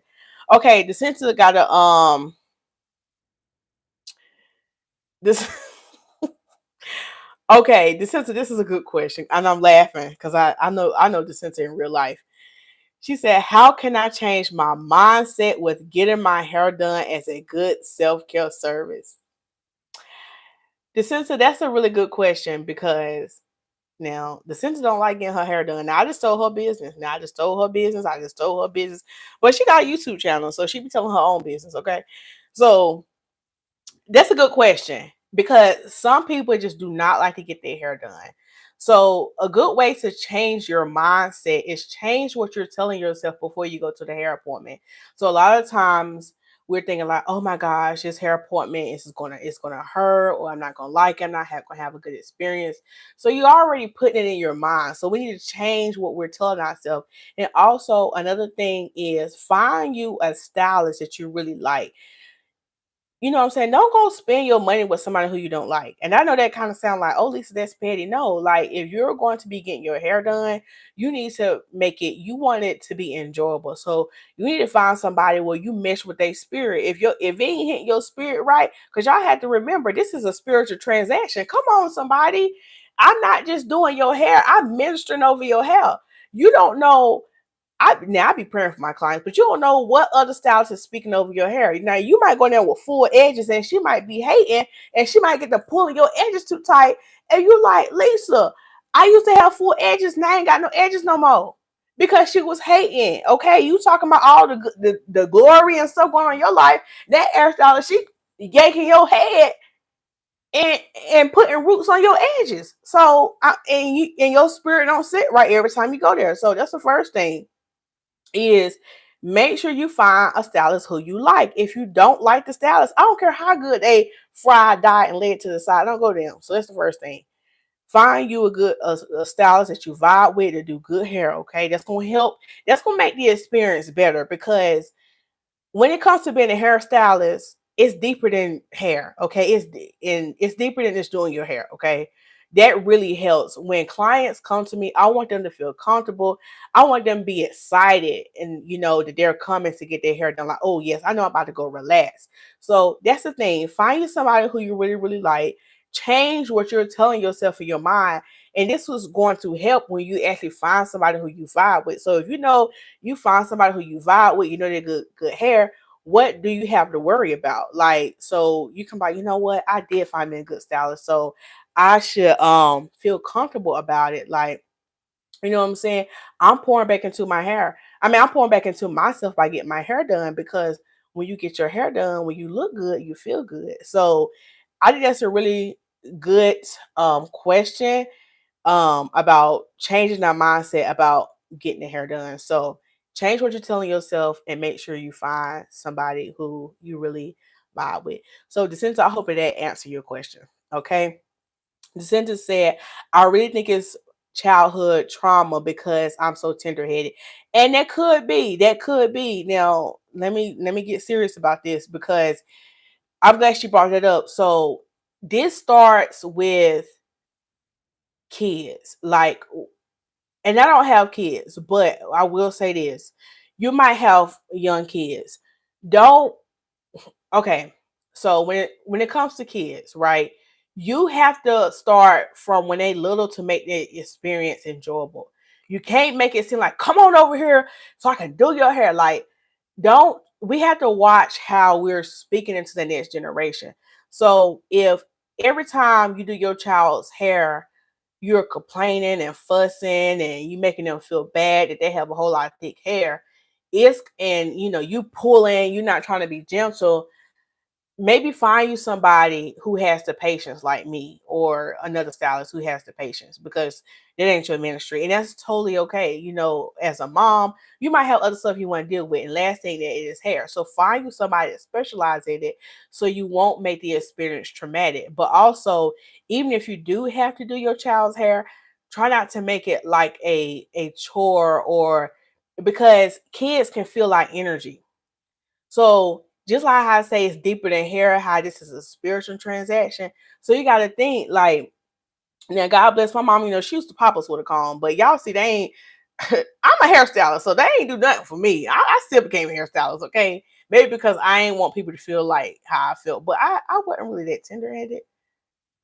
Speaker 1: Okay, the center got a this okay, the center, this is a good question. And I'm laughing because I know the center in real life. She said, how can I change my mindset with getting my hair done as a good self-care service? The center, that's a really good question because now the center don't like getting her hair done. Now I just told her business. I just told her business. But she got a YouTube channel, so she be telling her own business, okay? So that's a good question because some people just do not like to get their hair done. So a good way to change your mindset is change what you're telling yourself before you go to the hair appointment. So a lot of times we're thinking like, oh my gosh, this hair appointment it's gonna hurt, or I'm not gonna like it, I'm not gonna have a good experience. So you're already putting it in your mind. So we need to change what we're telling ourselves. And also another thing is find you a stylist that you really like. You know what I'm saying? Don't go spend your money with somebody who you don't like. And I know that kind of sound like, oh, Lisa, that's petty. No, like if you're going to be getting your hair done, you need to make it, you want it to be enjoyable. So you need to find somebody where you mesh with their spirit. If it ain't hitting your spirit right, because y'all have to remember this is a spiritual transaction. Come on, somebody. I'm not just doing your hair, I'm ministering over your hair. You don't know. I be praying for my clients, but you don't know what other stylist is speaking over your hair. Now you might go in there with full edges, and she might be hating, and she might get to pulling your edges too tight, and you like, Lisa, I used to have full edges, now I ain't got no edges no more because she was hating. Okay, you talking about all the glory and stuff going on in your life? That hairstylist, she yanking your head and putting roots on your edges. So and your spirit don't sit right every time you go there. So that's the first thing is make sure you find a stylist who you like. If you don't like the stylist, I don't care how good they fry, dye, and lay it to the side. Don't go down. So that's the first thing. Find you a stylist that you vibe with to do good hair. Okay, that's gonna help. That's gonna make the experience better because when it comes to being a hairstylist, it's deeper than hair. Okay, it's deeper than just doing your hair. Okay, that really helps. When clients come to me, I want them to feel comfortable. I want them to be excited, and that they're coming to get their hair done. Like, oh yes, I know I'm about to go relax. So that's the thing. Find you somebody who you really really like. Change what you're telling yourself in your mind, and this was going to help when you actually find somebody who you vibe with. So if you find somebody who you vibe with, they're good hair, what do you have to worry about? Like, so you can buy, you know what, I did find me a good stylist, so I should feel comfortable about it. Like, you know what I'm saying? I'm pouring back into my hair. I mean, I'm pouring back into myself by getting my hair done because when you get your hair done, when you look good, you feel good. So I think that's a really good question about changing our mindset about getting the hair done. So change what you're telling yourself and make sure you find somebody who you really vibe with. So Jacinta, I hope that answered your question. Okay. Jacinta said, I really think it's childhood trauma because I'm so tender-headed. And that could be. That could be. Now, let me get serious about this because I'm glad she brought it up. So this starts with kids. Like, and I don't have kids, but I will say this. You might have young kids. Don't Okay. So when it comes to kids, right? You have to start from when they little to make the experience enjoyable. You can't make it seem like, come on over here so I can do your hair. Like, don't, we have to watch how we're speaking into the next generation. So if every time you do your child's hair, you're complaining and fussing and you making them feel bad that they have a whole lot of thick hair, it's, and you know, you pulling, you're not trying to be gentle, maybe find you somebody who has the patience like me or another stylist who has the patience, because that ain't your ministry, and that's totally okay. You know, as a mom, you might have other stuff you want to deal with, and last thing that is hair. So find you somebody that specializes in it so you won't make the experience traumatic. But also, even if you do have to do your child's hair, try not to make it like a chore, or because kids can feel like energy. So just like how I say it's deeper than hair, how this is a spiritual transaction. So you got to think like, now God bless my mom, you know, she used to pop us with a comb, but y'all see, they ain't, I'm a hairstylist, so they ain't do nothing for me. I still became a hairstylist, okay? Maybe because I ain't want people to feel like how I felt, but I wasn't really that tender headed.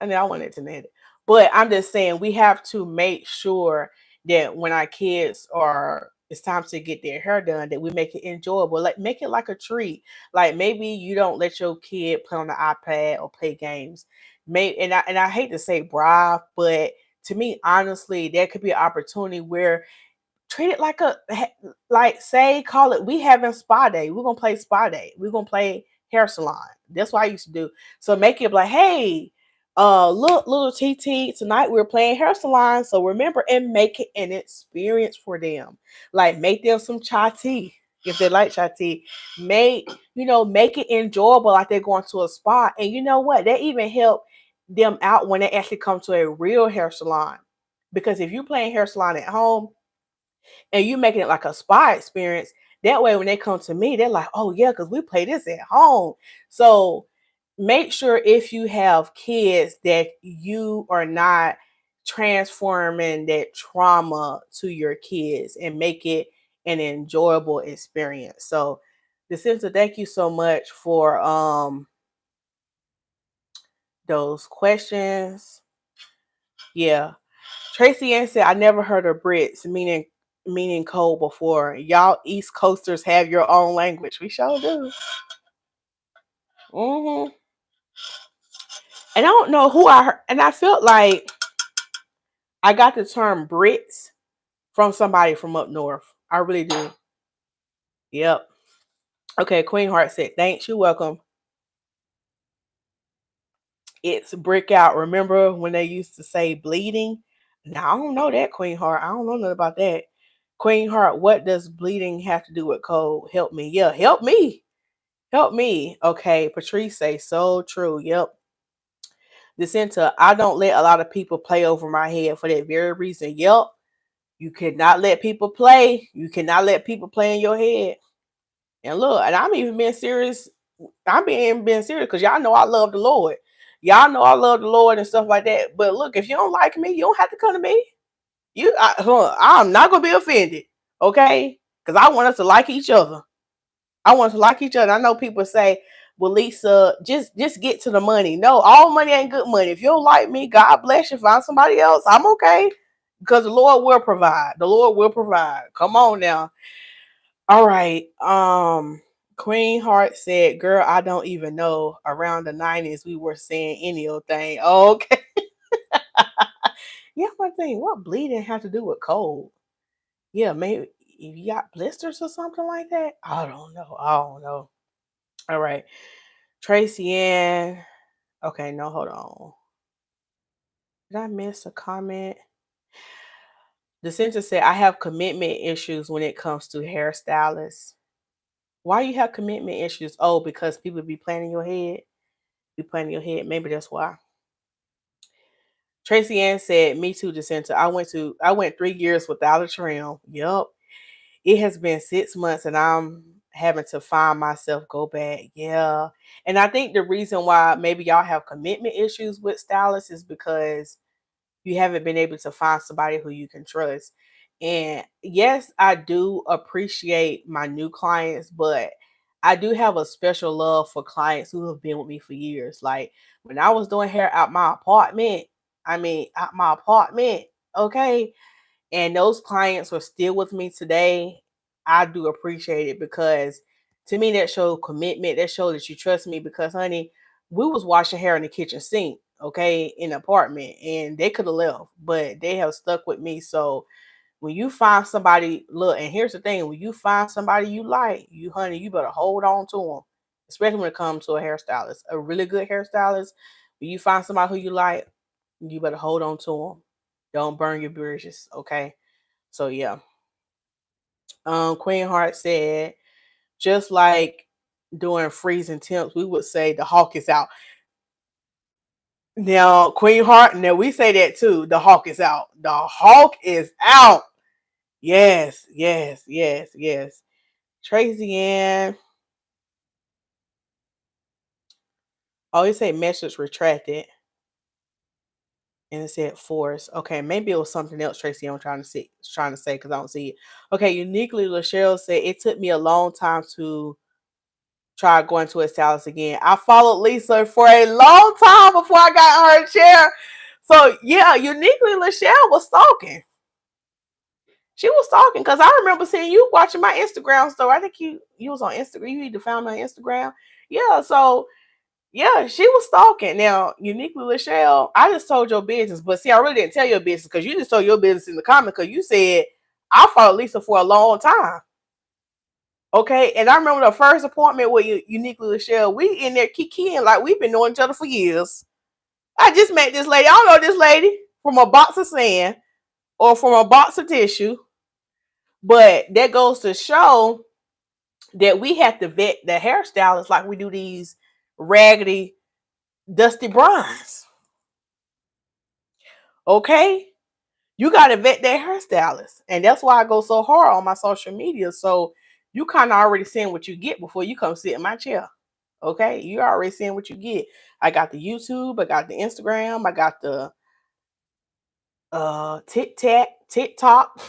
Speaker 1: I mean, I wanted to net it. But I'm just saying we have to make sure that when our kids are, it's time to get their hair done, that we make it enjoyable. Like make it like a treat. Like maybe you don't let your kid play on the iPad or play games. Maybe, and I hate to say bribe, but to me, honestly, there could be an opportunity where treat it like a, like say, call it, we having spa day, we're gonna play spa day, we're gonna play hair salon. That's what I used to do. So make it like, hey, look, little TT, tonight we're playing hair salon, so remember, and make it an experience for them. Like make them some chai tea if they like chai tea. Make, you know, make it enjoyable, like they're going to a spa. And you know what, they even help them out when they actually come to a real hair salon, because if you're playing hair salon at home and you making it like a spa experience, that way when they come to me, they're like, oh yeah, because we play this at home. So make sure if you have kids that you are not transforming that trauma to your kids, and make it an enjoyable experience. So Jacinta, thank you so much for those questions. Yeah. Tracy Ann said, I never heard of Brits, meaning cold before. Y'all East Coasters have your own language. We sure do. And I don't know who I heard, and I felt like I got the term Brits from somebody from up north. I really do. Yep. Okay, Queen Heart said, thanks, you're welcome. It's brick out. Remember when they used to say bleeding? Now I don't know that, Queen Heart. I don't know nothing about that. Queen Heart, what does bleeding have to do with cold? Help me. Yeah, help me. Help me. Okay, Patrice say, so true. Yep. Dissenta, I don't let a lot of people play over my head for that very reason. Yep. You cannot let people play. You cannot let people play in your head. And look, and I'm even being serious. I'm being serious because y'all know I love the Lord. Y'all know I love the Lord and stuff like that. But look, if you don't like me, you don't have to come to me. I'm not gonna be offended, okay? Because I want us to like each other. I want us to like each other. I know people say, "Well, Lisa, just get to the money." No, all money ain't good money. If you don't like me, God bless you. Find somebody else. I'm okay, because the Lord will provide. The Lord will provide. Come on now. All right. Queen Heart said, girl, I don't even know. Around the 90s, we were saying any old thing. Okay. Yeah, one thing. What bleeding have to do with cold? Yeah, maybe if you got blisters or something like that. I don't know. I don't know. All right. Tracy Ann. Okay, no, hold on. Did I miss a comment? The center said, I have commitment issues when it comes to hairstylists. Why you have commitment issues? Oh, because people be planning your head. Be planning your head. Maybe that's why. Tracy Ann said, me too, Jacinta. I went 3 years without a trim. Yup. It has been 6 months and I'm having to find myself go back. Yeah. And I think the reason why maybe y'all have commitment issues with stylists is because you haven't been able to find somebody who you can trust. And yes, I do appreciate my new clients, but I do have a special love for clients who have been with me for years. Like when I was doing hair out my apartment, okay, and those clients are still with me today, I do appreciate it, because to me that showed commitment. That showed that you trust me, because honey, we was washing hair in the kitchen sink, okay, in the apartment, and they could have left, but they have stuck with me. So when you find somebody, look, and here's the thing, when you find somebody you like, you honey, you better hold on to them, especially when it comes to a hairstylist, a really good hairstylist. When you find somebody who you like, you better hold on to them. Don't burn your bridges, okay? So yeah. Queen Heart said, just like during freezing temps, we would say the hawk is out. Now, Queen Heart, now we say that too. The hawk is out. The hawk is out. Yes, yes, yes, yes. Tracy Ann. Oh, it said message retracted. And it said force. Okay, maybe it was something else, Tracy. I'm trying to say, because I don't see it. Okay, uniquely, Lachelle said it took me a long time to try going to a stylist again. I followed Lisa for a long time before I got her chair. So yeah, uniquely, Lachelle was stalking. She was stalking, because I remember seeing you watching my Instagram story. I think you was on Instagram. You either found me on Instagram. Yeah, so yeah, she was stalking. Now, uniquely, Lachelle, I just told your business, but see, I really didn't tell your business, because you just told your business in the comment, because you said I followed Lisa for a long time. Okay, and I remember the first appointment with you, uniquely, Lachelle. We in there kikiing like we've been knowing each other for years. I just met this lady. I don't know this lady from a box of sand or from a box of tissue, but that goes to show that we have to vet the hairstylists like we do these raggedy, dusty bronze. Okay, you got to vet that hairstylist, and that's why I go so hard on my social media. So you kind of already seeing what you get before you come sit in my chair. Okay, you already seeing what you get. I got the YouTube, I got the Instagram, I got the TikTok.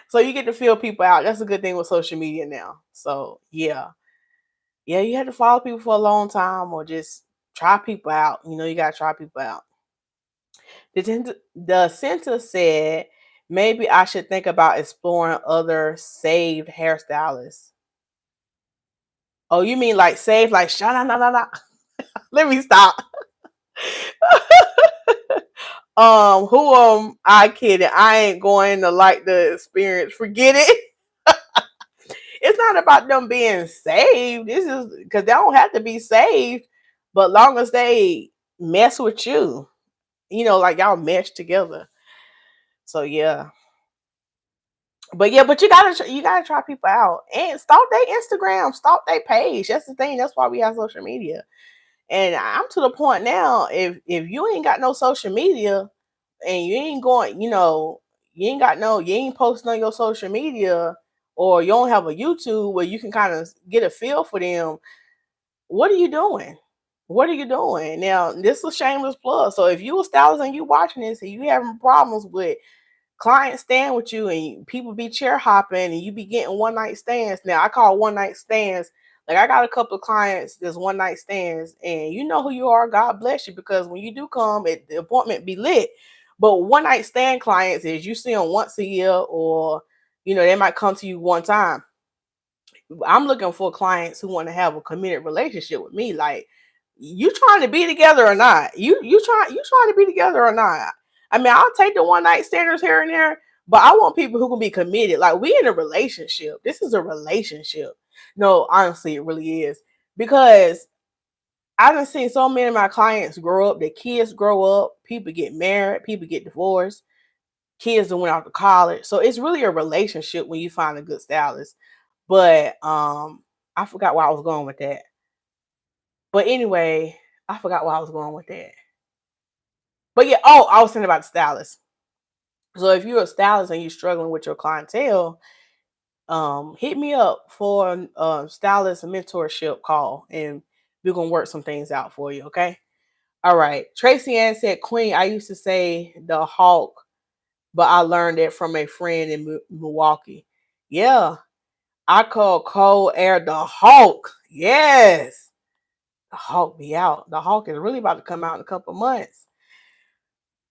Speaker 1: So you get to feel people out. That's a good thing with social media now. So yeah. Yeah, you had to follow people for a long time, or just try people out. You know, you gotta try people out. The center said maybe I should think about exploring other saved hairstylists. Oh, you mean like saved, like shana na na na? Let me stop. Who I kidding. I ain't going to like the experience. Forget it. It's not about them being saved. This is because they don't have to be saved, but long as they mess with you, you know, like y'all mesh together. So yeah. But yeah, but you gotta try people out and stalk their Instagram, stalk their page. That's the thing. That's why we have social media. And I'm to the point now, if you ain't got no social media and you ain't going, you ain't posting on your social media, or you don't have a YouTube where you can kind of get a feel for them, what are you doing? What are you doing? Now, this is a shameless plug. So if you a stylist and you watching this and you having problems with clients staying with you, and people be chair hopping and you be getting one night stands. Now I call one night stands. Like I got a couple of clients that's one night stands, and you know who you are. God bless you, because when you do come, the appointment be lit. But one night stand clients is you see them once a year, or they might come to you one time. I'm looking for clients who want to have a committed relationship with me. Like, you trying to be together or not? You trying to be together or not? I mean, I'll take the one night standards here and there, but I want people who can be committed. Like, we in a relationship. This is a relationship. No, honestly, it really is, because I've been seeing so many of my clients grow up. Their kids grow up. People get married. People get divorced. Kids that went out to college. So it's really a relationship when you find a good stylist. But I forgot where I was going with that. But anyway, I forgot where I was going with that. But yeah, I was saying about the stylist. So if you're a stylist and you're struggling with your clientele, hit me up for a stylist mentorship call, and we're gonna work some things out for you, okay? All right. Tracy Ann said, Queen, I used to say the hawk, but I learned it from a friend in Milwaukee. Yeah, I call cold air the hawk. Yes. The hawk be out. The hawk is really about to come out in a couple months.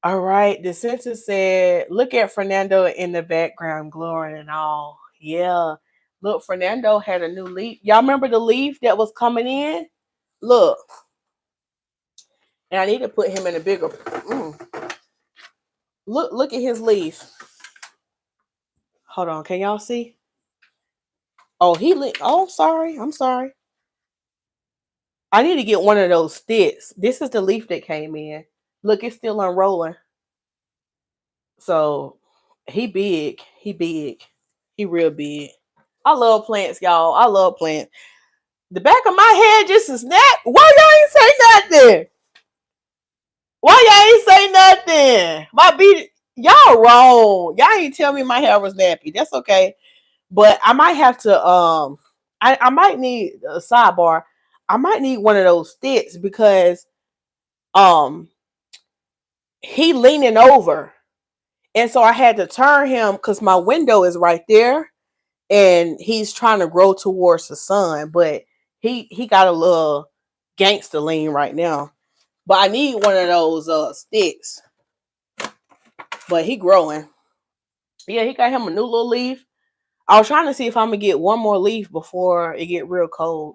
Speaker 1: All right. The censor said, look at Fernando in the background, glowing and all. Yeah. Look, Fernando had a new leaf. Y'all remember the leaf that was coming in? Look. And I need to put him in a bigger. Look at his leaf. Hold on. Can y'all see? Oh, oh, sorry. I'm sorry. I need to get one of those sticks. This is the leaf that came in. Look, it's still unrolling. So he big. He big. He real big. I love plants, y'all. I love plants. The back of my head just a snap. Why y'all ain't say nothing? Why y'all ain't say nothing? My beat, y'all wrong. Y'all ain't tell me my hair was nappy. That's okay. But I might have to I might need a sidebar. I might need one of those sticks because um he leaning over. And so I had to turn him because my window is right there and he's trying to grow towards the sun, but he got a little gangster lean right now. But I need one of those sticks. But he growing. Yeah, he got him a new little leaf. I was trying to see if I'm gonna get one more leaf before it get real cold.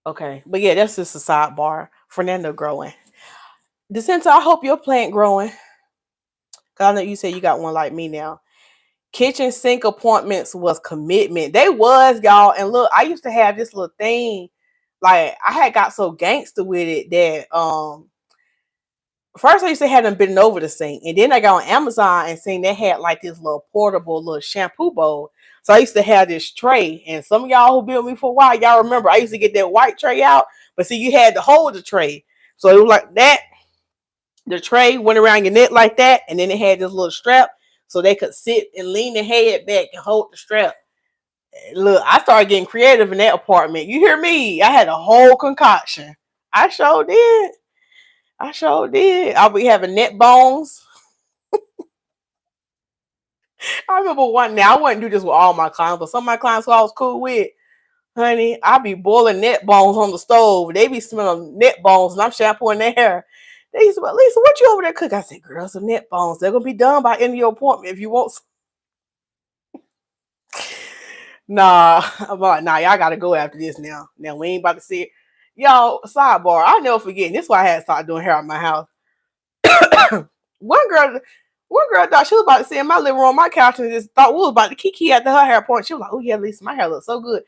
Speaker 1: Okay, but yeah, that's just a sidebar. Fernando growing. DeCenta, I hope your plant growing. Cause I know you said you got one like me now. Kitchen sink appointments was commitment. They was, y'all. And look, I used to have this little thing. Like I had got so gangster with it that first I used to have them bending over the sink, and then I got on Amazon and seen they had like this little portable little shampoo bowl. So I used to have this tray, and some of y'all who been with me for a while, y'all remember I used to get that white tray out, but see you had to hold the tray, so it was like that. The tray went around your neck like that, and then it had this little strap, so they could sit and lean their head back and hold the strap. Look, I started getting creative in that apartment. You hear me? I had a whole concoction. I sure did. I sure did. I'll be having neck bones. I remember one now. I wouldn't do this with all my clients, but some of my clients who I was cool with, honey, I be boiling neck bones on the stove. They be smelling neck bones, and I'm shampooing their hair. They used to be, Lisa, what you over there cook? I said, girl, some neck bones. They're gonna be done by end of your appointment if you want. Nah, I'm like, nah, y'all gotta go after this now. Now we ain't about to see it. Y'all, sidebar. I'll never forget. And this is why I had to start doing hair at my house. one girl, one girl thought she was about to sit in my living room on my couch and just thought we was about to kiki after her hair point. She was like, oh yeah, Lisa, my hair looks so good.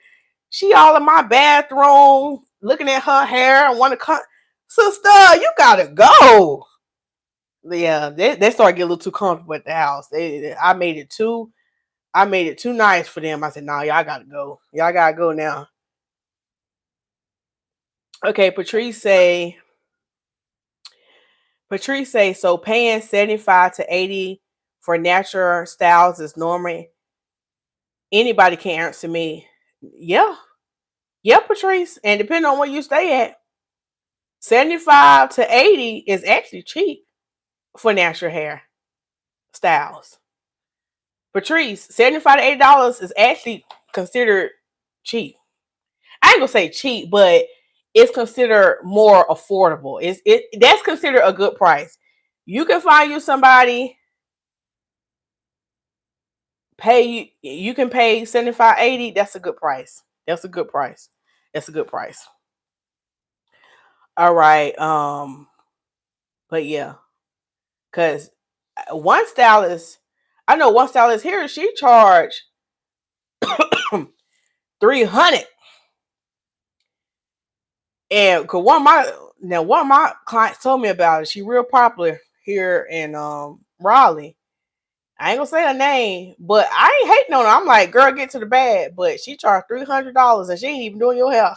Speaker 1: She all in my bathroom looking at her hair and want to come. Sister, you gotta go. Yeah, they started getting a little too comfortable at the house. I made it too nice for them. I said, nah, y'all gotta go. Y'all gotta go now. Okay, Patrice say, so paying 75 to 80 for natural styles is normal. Anybody can answer me. Yeah. Yeah, Patrice. And depending on where you stay at, 75 to 80 is actually cheap for natural hair styles. Patrice, 75 to $80 is actually considered cheap. I ain't gonna say cheap, but it's considered more affordable. That's considered a good price. You can find you somebody you can pay 75, 80. That's a good price. That's a good price. That's a good price. All right. But yeah, because one stylist, I know one stylist here, she charged 300. And cause one of my clients told me about it. She real popular here in Raleigh. I ain't gonna say her name, but I ain't hating on her. I'm like, girl, get to the bag. But she charged $300 and she ain't even doing your hair.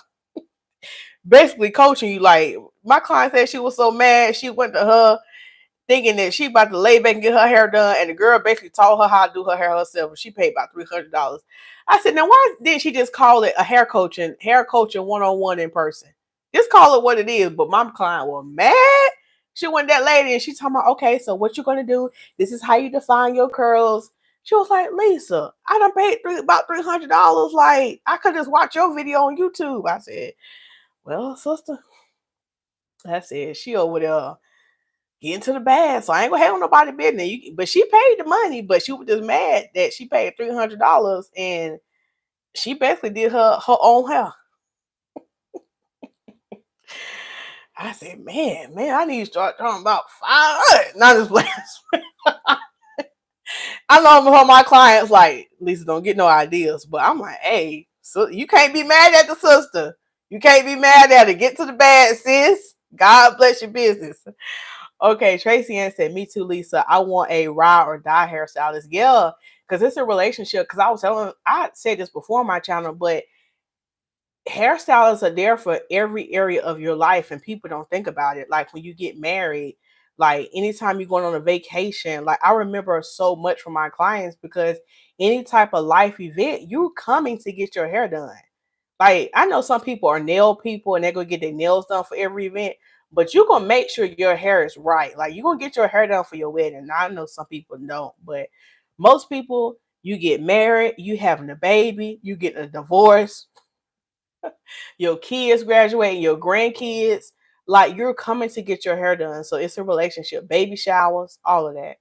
Speaker 1: Basically coaching you. Like my client said she was so mad, she went to her thinking that she about to lay back and get her hair done, and the girl basically taught her how to do her hair herself, and she paid about $300. I said, now why didn't she just call it a hair coaching 1-on-1 in person? Just call it what it is. But my client was mad. She went that lady and she told me, okay, so what you gonna do? This is how you define your curls. She was like, Lisa, I done paid about $300. Like I could just watch your video on YouTube. I said, well, sister, that's it. She over there get into the bag. So I ain't gonna hate on nobody business. But she paid the money, but she was just mad that she paid $300 and she basically did her own hair. I said, man, I need to start talking about 500. Not as last. I know for my clients like, Lisa, don't get no ideas. But I'm like, hey, so you can't be mad at the sister. You can't be mad at her. Get to the bag, sis. God bless your business. Okay, Tracy Ann said, me too, Lisa. I want a ride or die hairstylist. Yeah, because it's a relationship. Because I said this before on my channel, but hairstylists are there for every area of your life, and people don't think about it. Like when you get married, like anytime you're going on a vacation, like I remember so much from my clients because any type of life event, you're coming to get your hair done. Like I know some people are nail people and they're gonna get their nails done for every event, but you're gonna make sure your hair is right. Like you're gonna get your hair done for your wedding. I know some people don't, but most people, you get married, you having a baby, you get a divorce, your kids graduating, your grandkids, like you're coming to get your hair done. So it's a relationship, baby showers, all of that.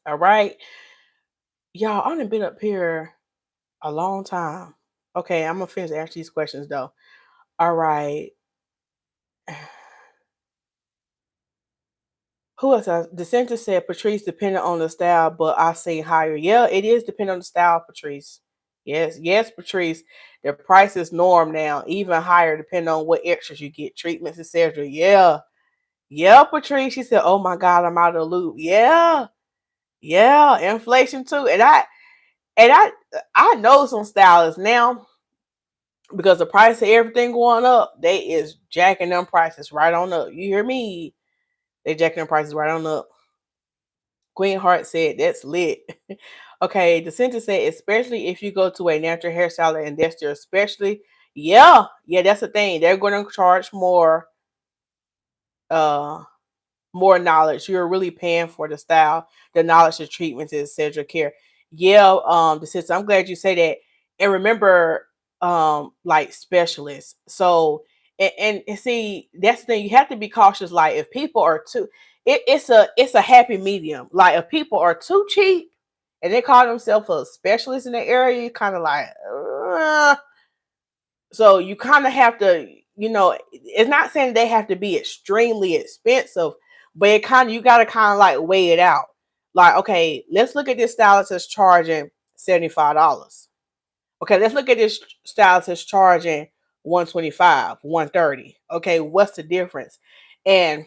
Speaker 1: All right. Y'all, I've been up here a long time. Okay, I'm gonna finish asking these questions though. All right. Who else? The center said Patrice depending on the style, but I say higher. Yeah, it is depending on the style, Patrice. Yes, Patrice. The price is norm now, even higher depending on what extras you get, treatments, etc. Yeah, Patrice. She said, "Oh my God, I'm out of the loop." Yeah, inflation too. And I know some stylists now because the price of everything going up. They is jacking them prices right on up. You hear me? They jacking them prices right on up. Queen Heart said, "That's lit." Okay, the sentence said, especially if you go to a natural hairstylist and that's their specialty. Yeah, that's the thing. They're going to charge uh more knowledge. You're really paying for the style, the knowledge, the treatments, etc. care. Yeah, the sister, I'm glad you say that. And remember, like specialists. So and see, that's the thing. You have to be cautious. Like if people are too, it's a happy medium. Like if people are too cheap and they call themselves a specialist in the area, you kind of like, so you kind of have to, it's not saying they have to be extremely expensive, but it kind of, you got to kind of like weigh it out. Like, okay, let's look at this stylist that's charging $75. Okay, let's look at this stylist that's charging 125, 130. Okay, what's the difference? And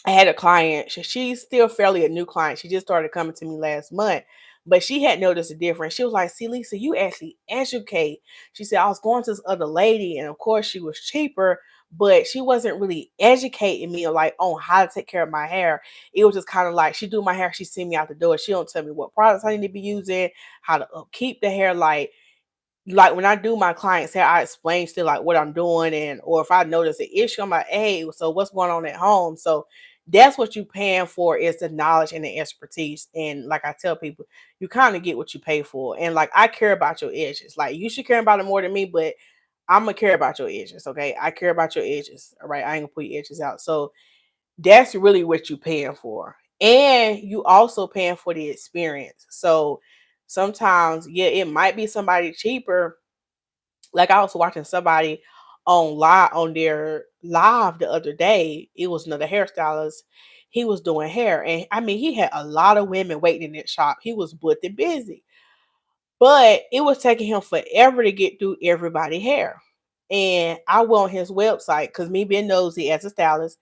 Speaker 1: I had a client, she's still fairly a new client. She just started coming to me last month, but she had noticed a difference. She was like, see, Lisa, you actually educate. She said, I was going to this other lady, and of course, she was cheaper, but she wasn't really educating me like on how to take care of my hair. It was just kind of like she do my hair, she send me out the door. She don't tell me what products I need to be using, how to upkeep the hair. Like when I do my clients hair, I explain still like what I'm doing, and or if I notice an issue, I'm like, hey, so what's going on at home? So that's what you're paying for, is the knowledge and the expertise. And like I tell people, you kind of get what you pay for. And like I care about your edges. Like you should care about it more than me, but I'm gonna care about your edges. Okay. I care about your edges. All right. I ain't gonna put your edges out. So that's really what you're paying for. And you also paying for the experience. So sometimes, yeah, it might be somebody cheaper. Like I was watching somebody on their live the other day. It was another hairstylist. He was doing hair, and I mean, he had a lot of women waiting in that shop. He was booked and busy, but it was taking him forever to get through everybody hair. And I went on his website because me being nosy as a stylist,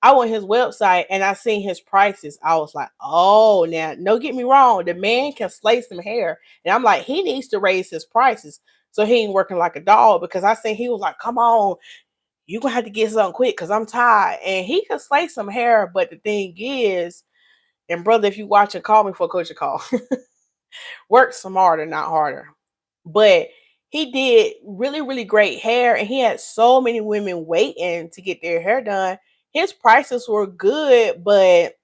Speaker 1: I went on his website and I seen his prices. I was like, oh, now, don't get me wrong. The man can slay some hair. And I'm like, he needs to raise his prices so he ain't working like a dog, because I seen he was like, come on, you going to have to get something quick because I'm tired. And he can slay some hair. But the thing is, and brother, if you watch and call me for a coach call, work smarter, not harder. But he did really, really great hair, and he had so many women waiting to get their hair done. His prices were good, but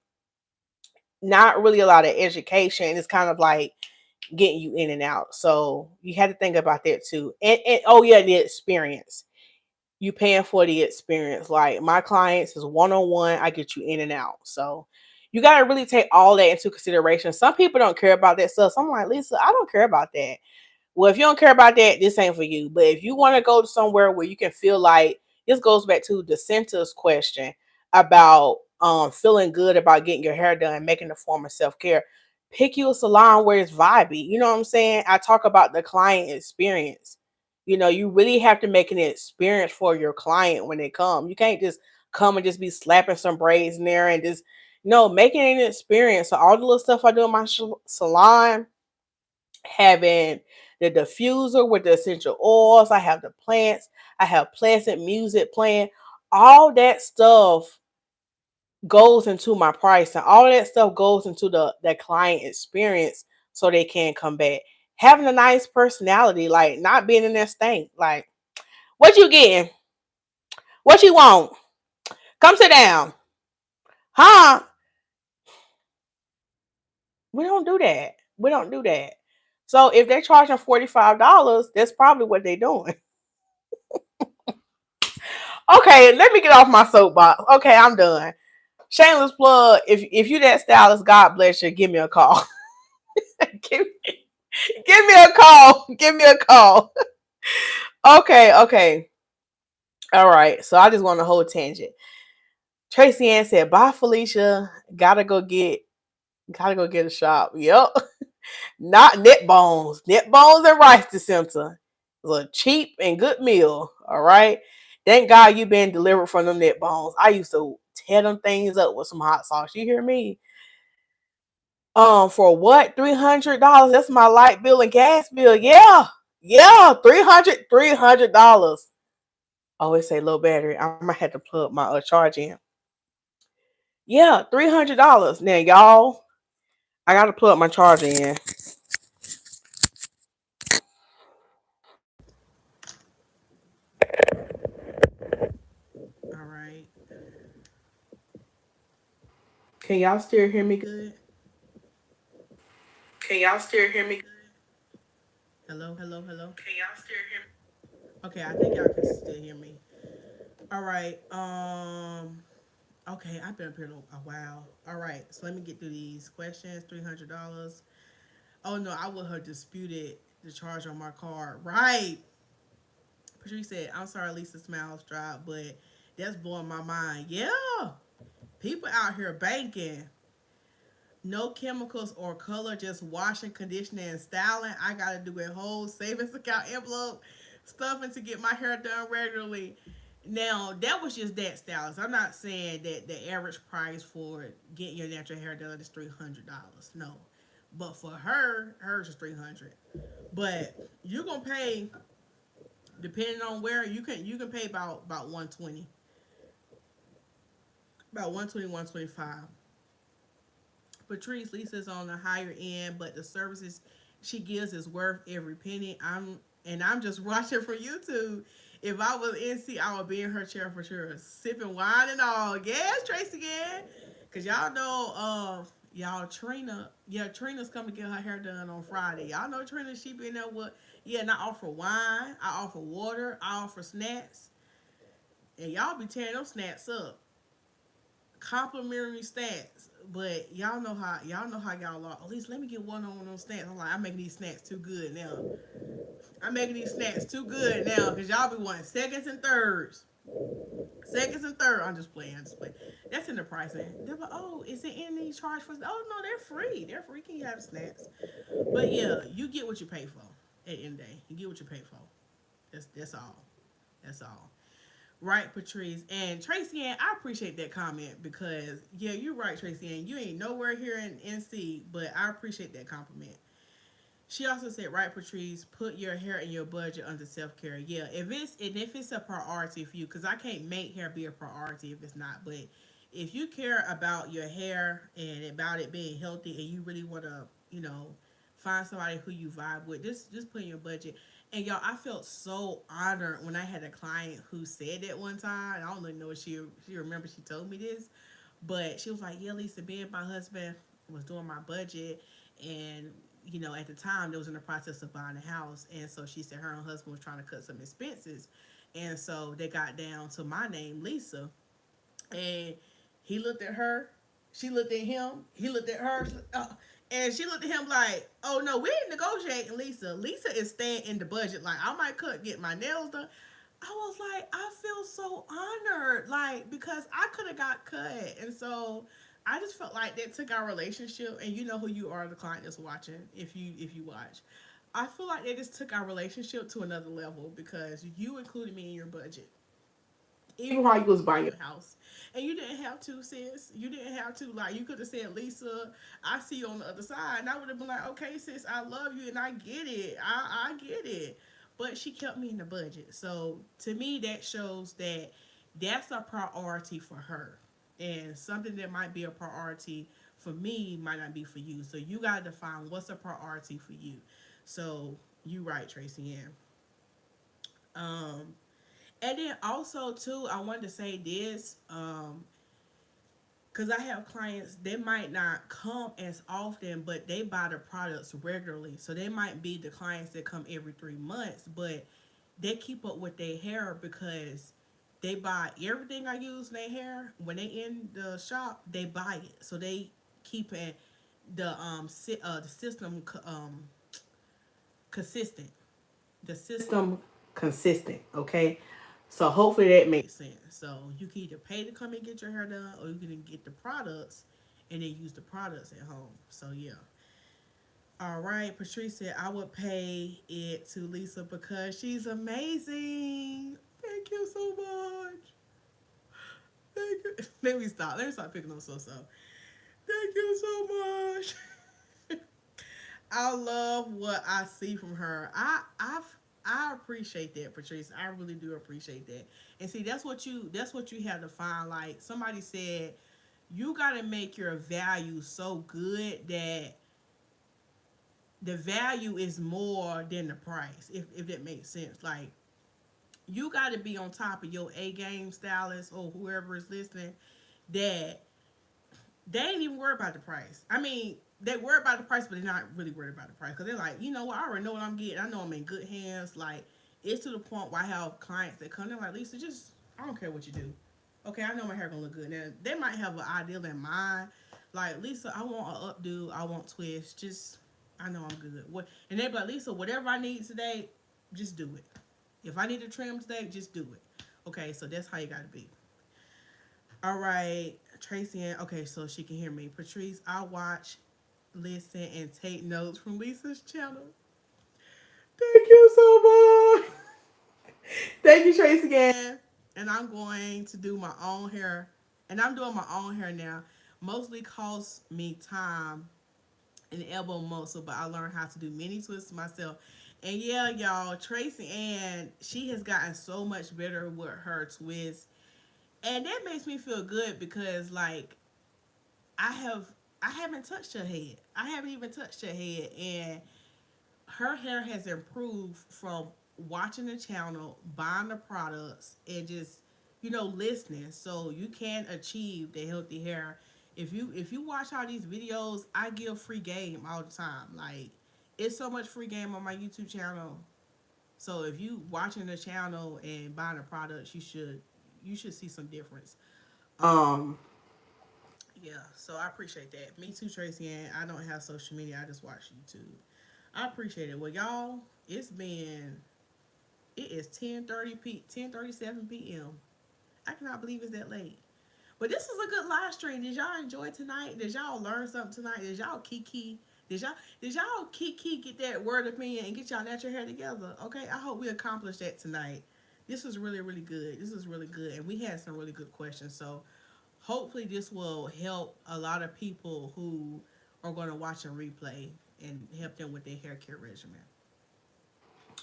Speaker 1: not really a lot of education. It's kind of like getting you in and out. So you had to think about that too. And oh yeah, the experience. you paying for the experience. Like my clients is one on one, I get you in and out. So you gotta really take all that into consideration. Some people don't care about that stuff. So I'm like, Lisa, I don't care about that. Well, if you don't care about that, this ain't for you. But if you want to go to somewhere where you can feel like, this goes back to the center's question about feeling good about getting your hair done, making a form of self-care. Pick you a salon where it's vibey. You know what I'm saying? I talk about the client experience. You really have to make an experience for your client when they come. You can't just come and just be slapping some braids in there and just no, making an experience. So all the little stuff I do in my salon, having the diffuser with the essential oils, I have the plants, I have pleasant music playing. All that stuff goes into my price, and all that stuff goes into the client experience so they can come back. Having a nice personality, like not being in their stink. Like, what you getting? What you want? Come sit down. Huh? We don't do that. We don't do that. So if they're charging $45, that's probably what they're doing. Okay, let me get off my soapbox. Okay, I'm done. Shameless plug. If you that stylist, God bless you. Give me a call. give, give me a call. Give me a call. Okay, okay. All right. So I just want a whole tangent. Tracy Ann said, "Bye, Felicia. Gotta go get a shop. Yep. Not net bones. Net bones and rice dispenser. It's a cheap and good meal. All right. Thank God you been delivered from them net bones. I used to tear them things up with some hot sauce. You hear me? For what? $300? That's my light bill and gas bill. Yeah. Yeah. $300. Oh, it's a low battery. I might have to plug my charge in. Yeah, $300. Now, y'all, I gotta plug my charger in. All right. Can y'all still hear me good? Can y'all still hear me good? Hello, hello, hello. Can y'all still hear me? Okay, I think y'all can still hear me. All right. Okay, I've been up here a while. All right, so let me get through these questions. $300. Oh no, I would have disputed the charge on my card. Right. Patrice said, "I'm sorry, Lisa Smilez dropped, but that's blowing my mind." Yeah, people out here banking. No chemicals or color, just washing, conditioning, and styling. I gotta do a whole savings account envelope stuffing to get my hair done regularly. Now that was just that stylist. I'm not saying that the average price for getting your natural hair done is $300. No, but for her, hers is 300. But you're gonna pay depending on where you can pay about 120, about 120, 125. Patrice Lisa's on the higher end, but the services she gives is worth every penny. I'm just watching for YouTube. If I was NC, I would be in her chair for sure, sipping wine and all. Yes, Tracy again, cause y'all know, y'all Trina, yeah, Trina's coming to get her hair done on Friday. Y'all know Trina, she been there with, yeah, and I offer wine, I offer water, I offer snacks, and y'all be tearing those snacks up, complimentary snacks. But y'all know how y'all are. At least let me get one on those snacks. I'm like, I'm making these snacks too good now. I'm making these snacks too good now because y'all be wanting seconds and thirds. Seconds and third. I'm just playing. I'm just playing. That's in the pricing. They're like, oh, is it in the charge for? Oh no, they're free. They're free. Can you have snacks? But yeah, you get what you pay for. At the end of the day, you get what you pay for. That's all. That's all. Right, Patrice. And Tracy Ann, I appreciate that comment because, yeah, you're right, Tracy Ann. You ain't nowhere here in NC, but I appreciate that compliment. She also said, right, Patrice, put your hair in your budget under self care. Yeah, if it's a priority for you, because I can't make hair be a priority if it's not. But if you care about your hair and about it being healthy, and you really want to, find somebody who you vibe with, just put in your budget. And y'all, I felt so honored when I had a client who said that one time. I don't even know if she remembers she told me this, but she was like, "Yeah, Lisa, being my husband was doing my budget, and at the time they was in the process of buying a house, and so she said her and her husband was trying to cut some expenses,
Speaker 2: And so they got down to my name, Lisa. And he looked at her, she looked at him, he looked at her, and she looked at him like, "Oh no, we ain't negotiating, Lisa. Lisa is staying in the budget. Like I might cut get my nails done." I was like, I feel so honored, like because I could have got cut, and so I just felt like that took our relationship. And you know who you are, the client that's watching. If you watch, I feel like they just took our relationship to another level because you included me in your budget even while you was buying your house. And you didn't have to, sis. You didn't have to. Like, you could have said, Lisa, I see you on the other side. And I would have been like, okay, sis, I love you and I get it. I get it. But she kept me in the budget. So to me, that shows that that's a priority for her. And something that might be a priority for me might not be for you. So you got to define what's a priority for you. So you right, Tracy Ann. Um, and then also too, I wanted to say this, because I have clients, they might not come as often, but they buy the products regularly. So they might be the clients that come every 3 months, but they keep up with their hair because they buy everything I use in their hair. When they in the shop, they buy it. So they keep it the system consistent. The system consistent, okay? So hopefully that makes sense. So you can either pay to come and get your hair done, or you can get the products and then use the products at home. So yeah. All right, Patrice said I would pay it to Lisa because she's amazing. Thank you so much. Thank you. Let me stop. Let me stop picking on so. Thank you so much. I love what I see from her. I appreciate that, Patrice. I really do appreciate that. And see, that's what you have to find. Like somebody said, you got to make your value so good that the value is more than the price. If that makes sense. Like you got to be on top of your A game, stylist or whoever is listening. That they ain't even worried about the price. I mean, they worry about the price, but they're not really worried about the price because they're like, you know what, I already know what I'm getting. I know I'm in good hands. Like, it's to the point where I have clients that come in like, Lisa, just I don't care what you do. Okay, I know my hair gonna look good. Now they might have an ideal in mind, like Lisa, I want an updo, I want twist. Just I know I'm good. What and they be like, Lisa, whatever I need today, just do it. If I need to trim today, just do it. Okay, so that's how you gotta be. All right, Tracy. Okay, so she can hear me. Patrice, I watch, listen, and take notes from Lisa's channel. Thank you so much. Thank you, Tracy again. And I'm going to do my own hair. And I'm doing my own hair now. Mostly costs me time and elbow muscle, but I learned how to do mini twists myself. And yeah, y'all, Tracy Ann, she has gotten so much better with her twists. And that makes me feel good because like I have I haven't touched her head. I haven't even touched her head, and her hair has improved from watching the channel, buying the products, and just listening. So you can achieve the healthy hair. If you watch all these videos, I give free game all the time. Like it's so much free game on my YouTube channel. So if you watching the channel and buying the products, you should see some difference. Um, Yeah, so I appreciate that. Me too, Tracy. And I don't have social media. I just watch YouTube. I appreciate it. Well, y'all, it is 10:37 p.m. I cannot believe it's that late. But this was a good live stream. Did y'all enjoy tonight? Did y'all learn something tonight? Did y'all kiki get that word opinion and get y'all natural hair together? Okay, I hope we accomplished that tonight. This was really, really good. This was really good. And we had some really good questions. So hopefully this will help a lot of people who are going to watch a replay and help them with their hair care regimen.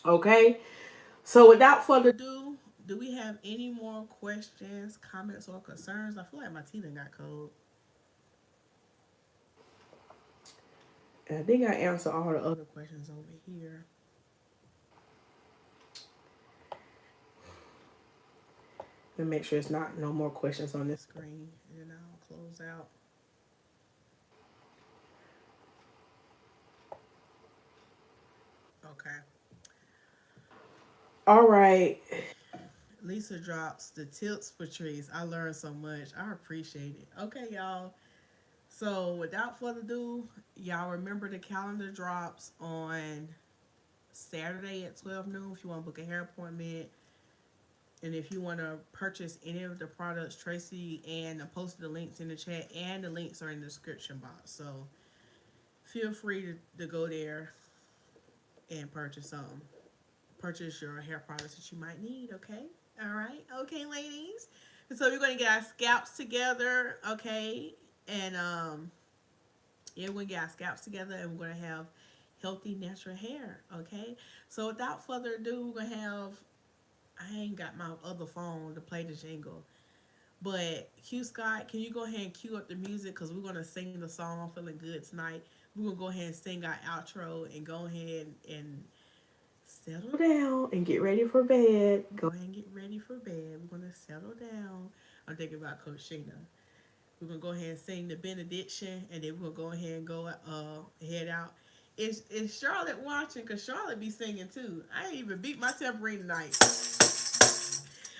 Speaker 2: Okay, so without further ado, do we have any more questions, comments, or concerns? I feel like my teeth got cold. I think I answered all the other questions over here. Let me make sure it's not no more questions on this screen, and then I'll close out. Okay. All right. Lisa drops the tips for trees. I learned so much. I appreciate it. Okay, y'all. So without further ado, y'all remember the calendar drops on Saturday at 12 noon if you want to book a hair appointment. And if you want to purchase any of the products, Tracy and I posted the links in the chat, and the links are in the description box. So feel free to go there and purchase some. Purchase your hair products that you might need, okay? All right. Okay, ladies. And so we're going to get our scalps together, okay? And yeah, we're going to get our scalps together, and we're going to have healthy natural hair, okay? So without further ado, we're going to have, I ain't got my other phone to play the jingle. But Q Scott, can you go ahead and cue up the music, because we're going to sing the song I'm Feeling Good tonight. We're going to go ahead and sing our outro and go ahead and settle down and get ready for bed. Go ahead and get ready for bed. We're going to settle down. I'm thinking about Coach Sheena. We're going to go ahead and sing the benediction, and then we're going to go ahead and go head out. Is Charlotte watching? Because Charlotte be singing too. I ain't even beat my tambourine tonight.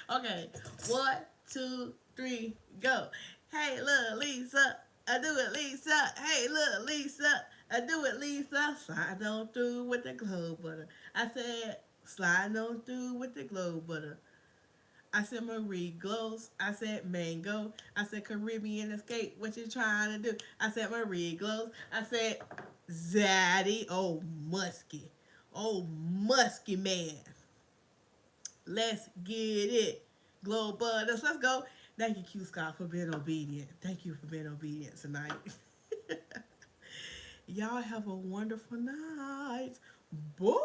Speaker 2: Okay, 1, 2, 3, go. Hey, look, Lisa, I do it, Lisa. Hey, look, Lisa, I do it, Lisa. Slide on through with the glow butter. I said, slide on through with the glow butter. I said, Marie glows. I said, mango. I said, Caribbean escape. What you trying to do? I said, Marie glows. I said, Zaddy. Oh, musky. Oh, musky man. Let's get it. Glow butters. Let's go. Thank you, Q Scott, for being obedient. Thank you for being obedient tonight. Y'all have a wonderful night. Bye.